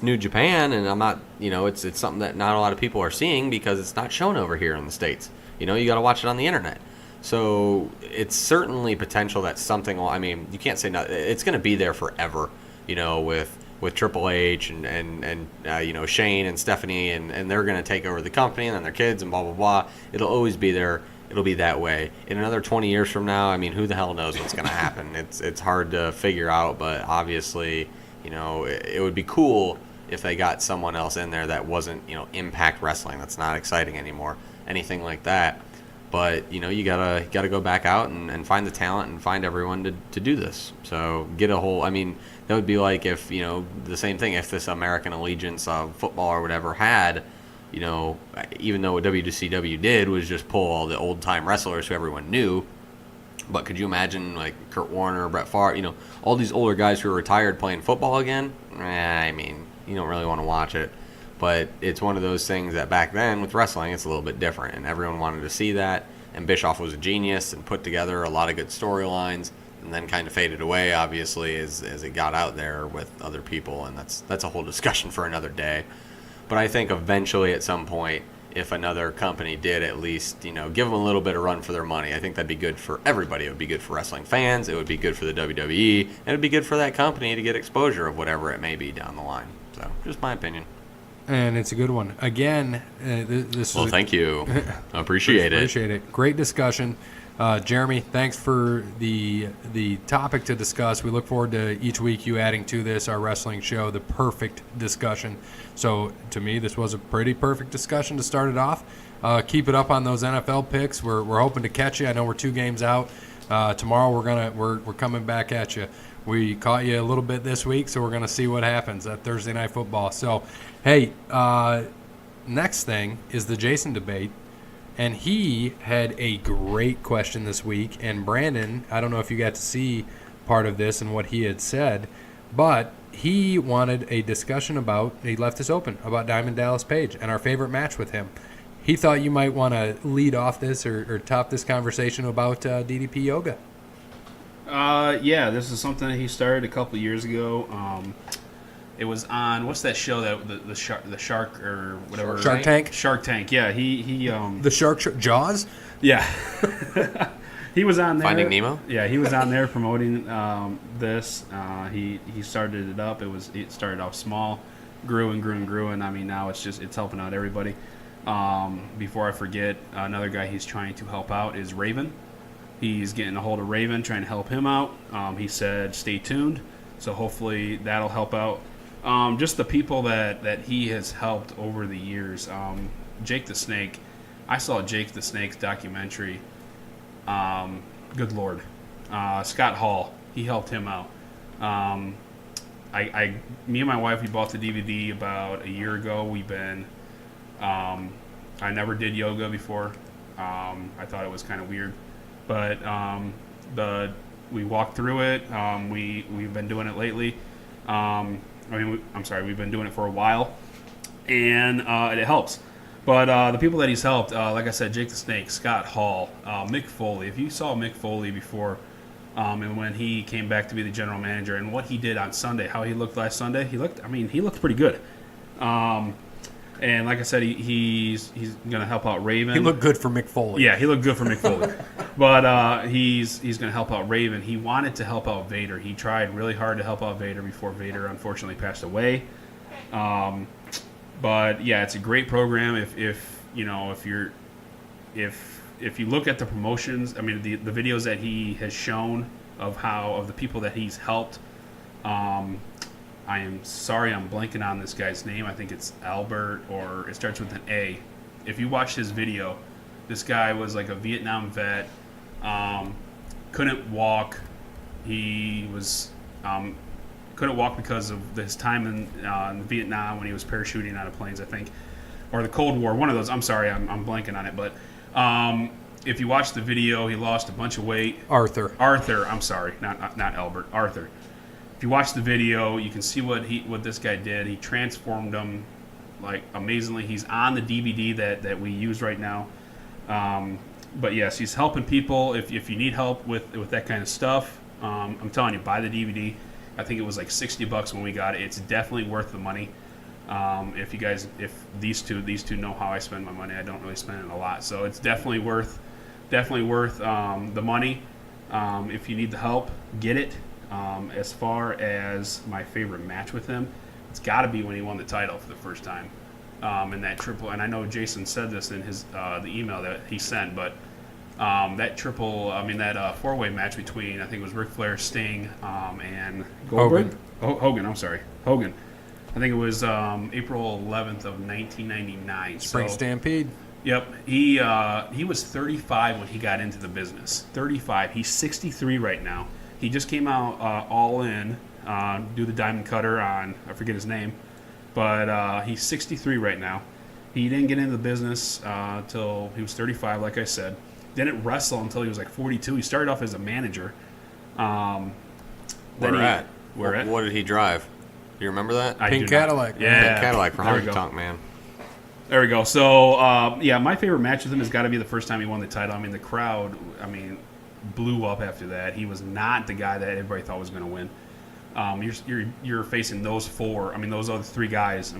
New Japan, and I'm not, it's something that not a lot of people are seeing because it's not shown over here in the States. You got to watch it on the internet. So it's certainly potential that something will, I mean, you can't say no, it's going to be there forever, with Triple H and Shane and Stephanie, and they're going to take over the company and then their kids and blah, blah, blah. It'll always be there. It'll be that way. In another 20 years from now, I mean, who the hell knows what's going to happen? It's hard to figure out, but obviously, it would be cool if they got someone else in there that wasn't, Impact Wrestling. That's not exciting anymore. Anything like that. But, you gotta go back out and find the talent and find everyone to do this. So get a whole, I mean, that would be like if, the same thing, if this American Allegiance of football or whatever had, even though what WCW did was just pull all the old-time wrestlers who everyone knew. But could you imagine, like, Kurt Warner, Bret Favre, all these older guys who are retired playing football again? I mean, you don't really want to watch it. But it's one of those things that back then with wrestling, it's a little bit different. And everyone wanted to see that. And Bischoff was a genius and put together a lot of good storylines. And then kind of faded away, obviously, as it got out there with other people. And that's a whole discussion for another day. But I think eventually at some point, if another company did at least, give them a little bit of run for their money, I think that'd be good for everybody. It would be good for wrestling fans. It would be good for the WWE. And it would be good for that company to get exposure of whatever it may be down the line. So, just my opinion. And it's a good one. Again, this well, thank you. Appreciate it. Great discussion. Jeremy, thanks for the topic to discuss. We look forward to each week you adding to this, our wrestling show, the perfect discussion. So, to me, this was a pretty perfect discussion to start it off. Keep it up on those NFL picks. We're hoping to catch you. I know we're 2 games out. Tomorrow we're coming back at you. We caught you a little bit this week, so we're gonna see what happens at Thursday Night Football. So, hey, next thing is the Jason debate, and he had a great question this week. And Brandon, I don't know if you got to see part of this and what he had said, but he wanted a discussion about, he left this open, about Diamond Dallas Page and our favorite match with him. He thought you might want to lead off this or top this conversation about DDP Yoga. Yeah, this is something that he started a couple of years ago. It was on, what's that show that the shark or whatever? Shark Tank? Shark Tank, yeah. He The Shark Jaws? Yeah. He was on there. Finding Nemo? Yeah, he was on there promoting this. He started it up. It started off small, grew and grew and grew, and I mean now it's helping out everybody. Before I forget, another guy he's trying to help out is Raven. He's getting a hold of Raven, trying to help him out. He said stay tuned, so hopefully that'll help out. Just the people that he has helped over the years. Jake the Snake. I saw Jake the Snake's documentary. Good Lord. Scott Hall. He helped him out. Me and my wife, we bought the DVD about a year ago. We've been, I never did yoga before. I thought it was kind of weird, but we walked through it. We've been doing it lately. We've been doing it for a while, and it helps. But the people that he's helped, like I said, Jake the Snake, Scott Hall, Mick Foley. If you saw Mick Foley before, and when he came back to be the general manager, and what he did on Sunday, how he looked last Sunday, he looked pretty good. And like I said, he's going to help out Raven. He looked good for Mick Foley. Yeah, he looked good for Mick Foley. But he's going to help out Raven. He wanted to help out Vader. He tried really hard to help out Vader before Vader unfortunately passed away. But yeah, it's a great program. If you look at the promotions, I mean the videos that he has shown of the people that he's helped. I am sorry, I'm blanking on this guy's name. I think it's Albert, or it starts with an A. If you watch his video, this guy was like a Vietnam vet. Couldn't walk. He was couldn't walk because of his time in Vietnam when he was parachuting out of planes, I think, or the Cold War. One of those. I'm sorry, I'm blanking on it. But if you watch the video, he lost a bunch of weight. Arthur. I'm sorry, not Albert. Arthur. If you watch the video, you can see what this guy did. He transformed him like amazingly. He's on the DVD that we use right now. But yes, he's helping people. If you need help with that kind of stuff, I'm telling you, buy the DVD. I think it was like $60 when we got it. It's definitely worth the money. If these two know how I spend my money, I don't really spend it a lot, so it's definitely worth the money. If you need the help, get it. As far as my favorite match with him, it's got to be when he won the title for the first time in that triple. And I know Jason said this in his the email that he sent, but that four-way match between, I think it was Ric Flair, Sting, and Goldberg? Hogan. I'm sorry, Hogan. I think it was April 11th of 1999. Spring Stampede. Yep. He was 35 when he got into the business. 35. He's 63 right now. He just came out all in, do the diamond cutter on, I forget his name, but he's 63 right now. He didn't get into the business until he was 35, like I said. Didn't wrestle until he was like 42. He started off as a manager. Where at? What did he drive? Do you remember that? Pink Cadillac. Yeah. Pink Cadillac for Honky Tonk Man. There we go. So, my favorite match with him has got to be the first time he won the title. I mean, the crowd, blew up after that. He was not the guy that everybody thought was going to win. You're facing those four. Those other three guys.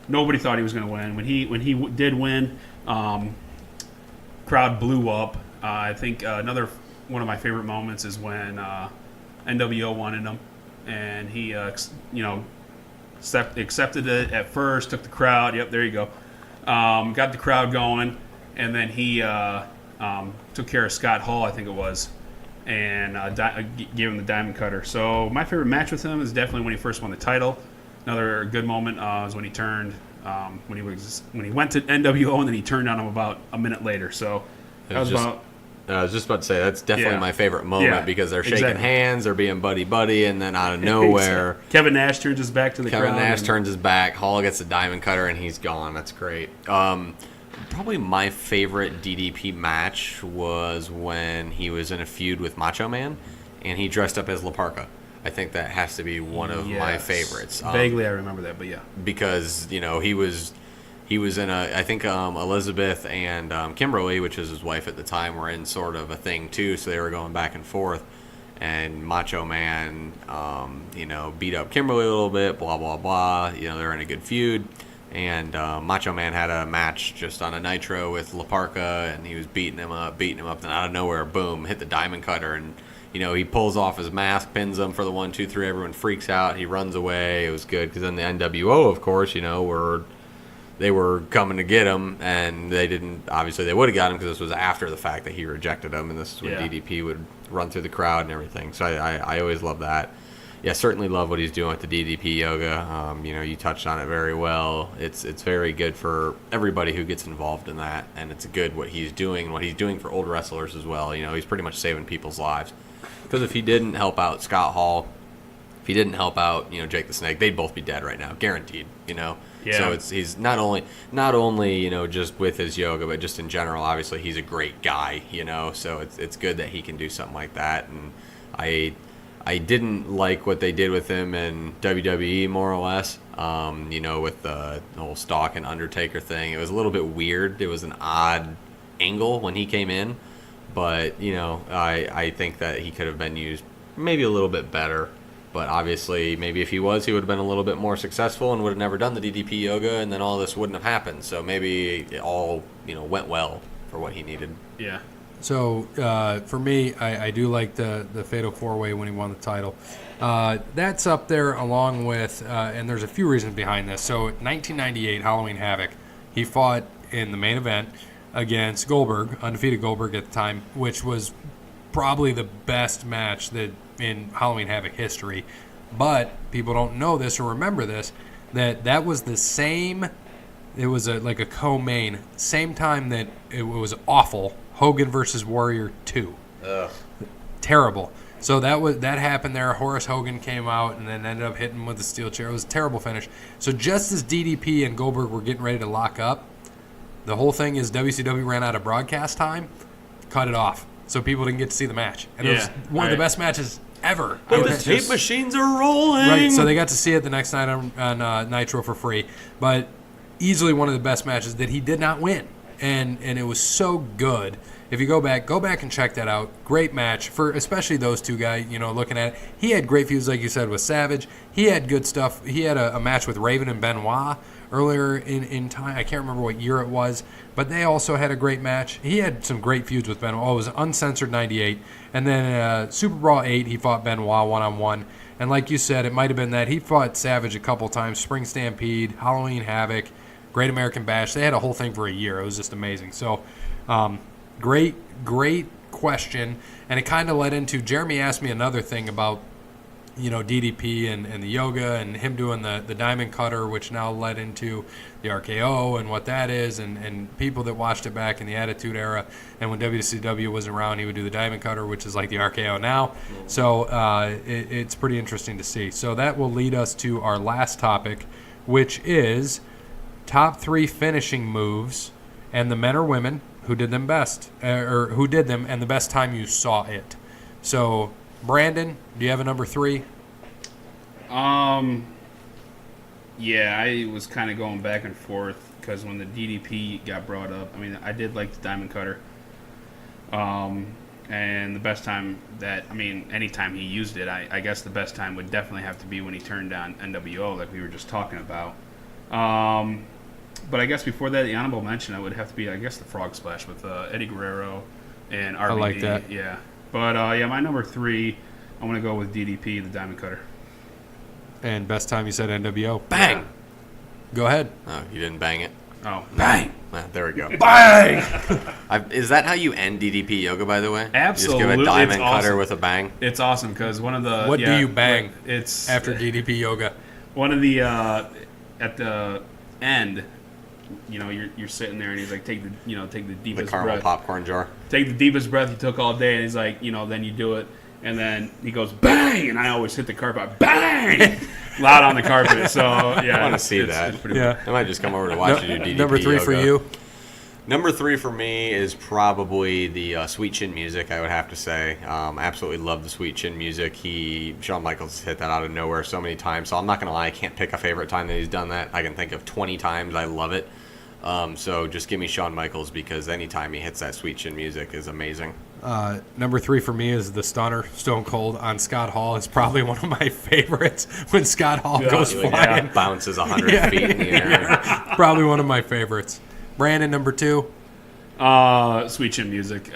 Nobody thought he was going to win. When he did win, crowd blew up. I think another one of my favorite moments is when NWO wanted him, and he accepted it at first. Took the crowd. Yep, there you go. Got the crowd going, and then he took care of Scott Hall, I think it was, and gave him the diamond cutter. So my favorite match with him is definitely when he first won the title. Another good moment was when he turned when he went to NWO, and then he turned on him about a minute later. So that was about I was just about to say that's definitely my favorite moment because they're shaking exactly. hands, they're being buddy, and then out of nowhere, Kevin Nash turns his back to the crowd. Kevin Nash turns his back. Hall gets the diamond cutter, and he's gone. That's great. Probably my favorite DDP match was when he was in a feud with Macho Man, and he dressed up as La Parka. I think that has to be one of my favorites. Vaguely, I remember that, but yeah, because he was in I think Elizabeth and Kimberly, which was his wife at the time, were in sort of a thing too, so they were going back and forth. And Macho Man, beat up Kimberly a little bit, blah blah blah. They're in a good feud. And Macho Man had a match just on a Nitro with La Parka, and he was beating him up. Then out of nowhere, boom, hit the diamond cutter, and he pulls off his mask, pins him for the 1, 2, 3. Everyone freaks out. He runs away. It was good because then the NWO, of course, they were coming to get him, and they didn't. Obviously, they would have got him because this was after the fact that he rejected him, and this is when DDP would run through the crowd and everything. So I always love that. Yeah, certainly love what he's doing with the DDP yoga. You touched on it very well. It's very good for everybody who gets involved in that, and it's good what he's doing for old wrestlers as well. He's pretty much saving people's lives. Because if he didn't help out Scott Hall, if he didn't help out Jake the Snake, they'd both be dead right now, guaranteed. Yeah. So he's not only just with his yoga, but just in general. Obviously, he's a great guy. So it's good that he can do something like that. And I didn't like what they did with him in WWE, more or less. With the whole Stalk and Undertaker thing, it was a little bit weird. It was an odd angle when he came in, but I think that he could have been used maybe a little bit better. But obviously, maybe if he would have been a little bit more successful and would have never done the DDP yoga, and then all this wouldn't have happened. So maybe it all went well for what he needed. Yeah. So for me, I do like the Fatal 4-Way when he won the title. That's up there along with, and there's a few reasons behind this. So 1998 Halloween Havoc, he fought in the main event against Goldberg, undefeated Goldberg at the time, which was probably the best match that in Halloween Havoc history. But people don't know this or remember this, that was the same. It was like a co-main, same time that it was awful. Hogan versus Warrior 2. Ugh. Terrible. So that happened there. Horace Hogan came out and then ended up hitting him with the steel chair. It was a terrible finish. So just as DDP and Goldberg were getting ready to lock up, the whole thing is WCW ran out of broadcast time, cut it off. So people didn't get to see the match. And it was one of the best matches ever. But the tape machines are rolling. Right, so they got to see it the next night on Nitro for free. But easily one of the best matches that he did not win. And it was so good. If you go back and check that out. Great match for especially those two guys, looking at it. He had great feuds, like you said, with Savage. He had good stuff. He had a match with Raven and Benoit earlier in time. I can't remember what year it was, but they also had a great match. He had some great feuds with Benoit. It was Uncensored 98. And then Super Brawl 8, he fought Benoit one-on-one. And like you said, it might have been that. He fought Savage a couple times. Spring Stampede, Halloween Havoc, Great American Bash. They had a whole thing for a year. It was just amazing. So, great question. And it kind of led into, Jeremy asked me another thing about, DDP and the yoga and him doing the diamond cutter, which now led into the RKO and what that is, and people that watched it back in the Attitude Era. And when WCW was around, he would do the diamond cutter, which is like the RKO now. So it's pretty interesting to see. So that will lead us to our last topic, which is top 3 finishing moves and the men or women who did them best, or who did them, and the best time you saw it. So, Brandon, do you have a number 3? Yeah, I was kind of going back and forth because when the DDP got brought up, I did like the diamond cutter. And the best time anytime he used it, I guess the best time would definitely have to be when he turned down NWO, like we were just talking about. But I guess before that, the honorable mention, I would have to be, the Frog Splash with Eddie Guerrero and RVD. I like that. Yeah. But, my number 3, I'm going to go with DDP, the Diamond Cutter. And best time you said NWO. Bang! Yeah. Go ahead. Oh, you didn't bang it? Oh. Bang! There we go. Bang! Is that how you end DDP yoga, by the way? Absolutely. You just give a diamond cutter awesome. with a bang? It's awesome because one of the... What do you bang it's after DDP yoga? One of the... at the end, you're sitting there, and he's like, take the deepest The caramel breath. popcorn jar. Take the deepest breath you took all day, and he's like, then you do it, and then he goes bang, and I always hit the carpet bang, loud on the carpet. So yeah, I want to see that. It's pretty I might just come over to watch you do DDP Number 3 yoga. for you? Number 3 for me is probably the Sweet Chin Music, I would have to say. Absolutely love the Sweet Chin Music. Shawn Michaels hit that out of nowhere so many times, so I'm not going to lie, I can't pick a favorite time that he's done that. I can think of 20 times. I love it. So just give me Shawn Michaels, because anytime he hits that Sweet Chin Music is amazing. Number 3 for me is the Stunner, Stone Cold on Scott Hall. It's probably one of my favorites when Scott Hall goes He flying. bounces 100 feet in the air. Probably one of my favorites. Brandon, number 2. Sweet Chin Music.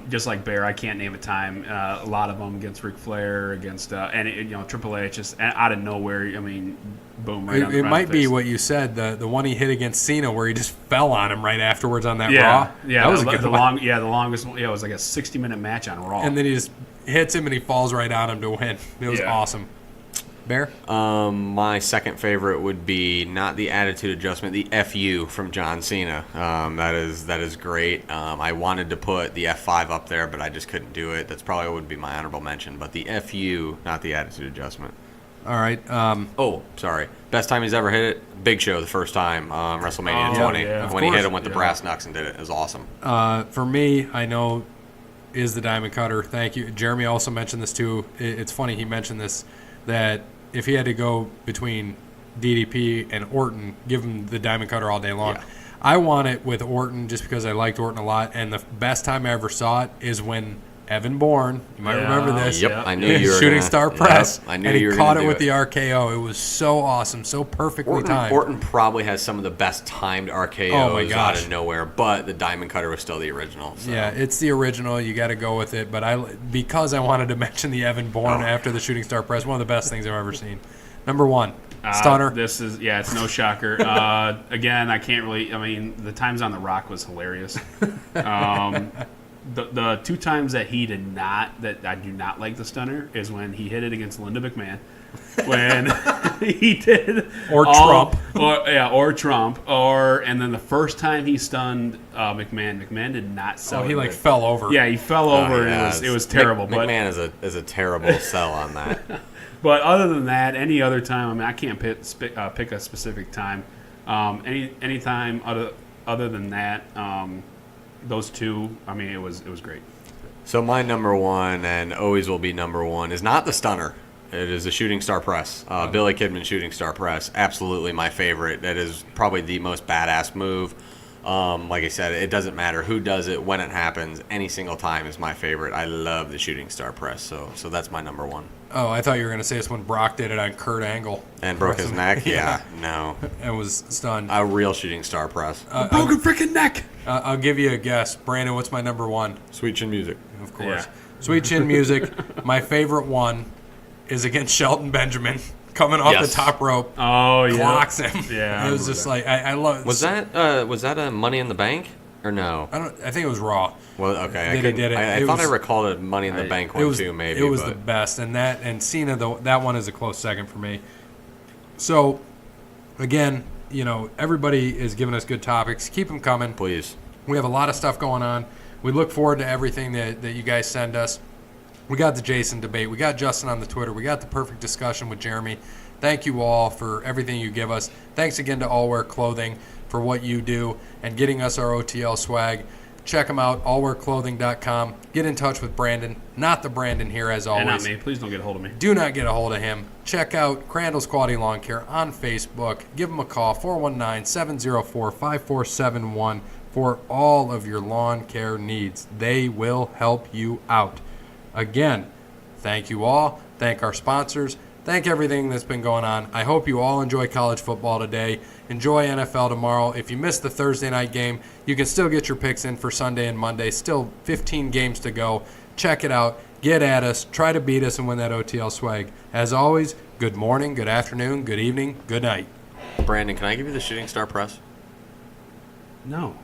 Just like Bear, I can't name a time. A lot of them against Ric Flair, against Triple H, just out of nowhere. I mean, boom, right on the It front might of the be face. what you said, the one he hit against Cena where he just fell on him right afterwards on that Yeah, Raw. yeah, that was a good one. the longest one. Yeah, it was like a 60-minute match on Raw. And then he just hits him and he falls right on him to win. It was awesome. Bear? My second favorite would be not the Attitude Adjustment, the FU from John Cena. That is great. I wanted to put the F5 up there, but I just couldn't do it. That's probably would be my honorable mention. But the FU, not the Attitude Adjustment. All right. Sorry. Best time he's ever hit it? Big Show the first time, WrestleMania 20. yeah. When he hit him with the brass knucks and did it. It was awesome. For me, I know is the Diamond Cutter. Thank you. Jeremy also mentioned this too. It's funny he mentioned this, that if he had to go between DDP and Orton, give him the Diamond Cutter all day long. Yeah. I want it with Orton just because I liked Orton a lot, and the best time I ever saw it is when Evan Bourne, you might remember this, Yep, I knew you were Shooting gonna- Star Press, Yep, I knew and you he were caught gonna it do with it. the RKO. It was so awesome, so perfectly timed. Orton probably has some of the best timed RKOs Oh my gosh. out of nowhere, but the Diamond Cutter was still the original. So. Yeah, it's the original. You got to go with it. But because I wanted to mention the Evan Bourne after the Shooting Star Press, one of the best things I've ever seen. Number 1, Stunner. This is it's no shocker. Again, I can't really. I mean, the times on the Rock was hilarious. The 2 times that I do not like the Stunner is when he hit it against Linda McMahon, when he did Trump, or Trump, and then the first time he stunned McMahon. McMahon did not sell. He it. fell over. Yeah, he fell over. yeah, And it was terrible. But McMahon is a terrible sell on that. But other than that, any other time, I mean, I can't pick a specific time. Any time other than that, those 2, I mean, it was great. So my number 1, and always will be number 1, is not the Stunner. It is the Shooting Star Press. Billy Kidman Shooting Star Press. Absolutely my favorite. That is probably the most badass move. Like I said, it doesn't matter who does it, when it happens. Any single time is my favorite. I love the Shooting Star Press. So that's my number 1. Oh, I thought you were going to say it's when Brock did it on Kurt Angle. And broke his neck? Yeah, no. And was stunned. A real Shooting Star Press. Broken freaking neck. I'll give you a guess. Brandon, what's my number 1? Sweet Chin Music. Of course. Yeah. Sweet Chin Music. My favorite one is against Shelton Benjamin. Coming off Yes. the top rope. Oh, yeah. Clocks him. Yeah, It was just like, I love Was that a Money in the Bank? Or no? I think it was Raw. Well, okay. They did it. I It thought I was- recalled a Money in the Bank one too, maybe. It was but the best. And Cena, that one is a close second for me. So, again, everybody is giving us good topics. Keep them coming. please. We have a lot of stuff going on. We look forward to everything that you guys send us. We got the Jason debate. We got Justin on the Twitter. We got the perfect discussion with Jeremy. Thank you all for everything you give us. Thanks again to All Wear Clothing for what you do and getting us our OTL swag. Check them out, allwearclothing.com. Get in touch with Brandon. Not the Brandon here, as always. And not me. Please don't get a hold of me. Do not get a hold of him. Check out Crandall's Quality Lawn Care on Facebook. Give them a call, 419-704-5471 for all of your lawn care needs. They will help you out. Again, thank you all. Thank our sponsors. Thank everything that's been going on. I hope you all enjoy college football today. Enjoy NFL tomorrow. If you missed the Thursday night game, you can still get your picks in for Sunday and Monday. Still 15 games to go. Check it out. Get at us. Try to beat us and win that OTL swag. As always, good morning, good afternoon, good evening, good night. Brandon, can I give you the Shooting Star Press? No.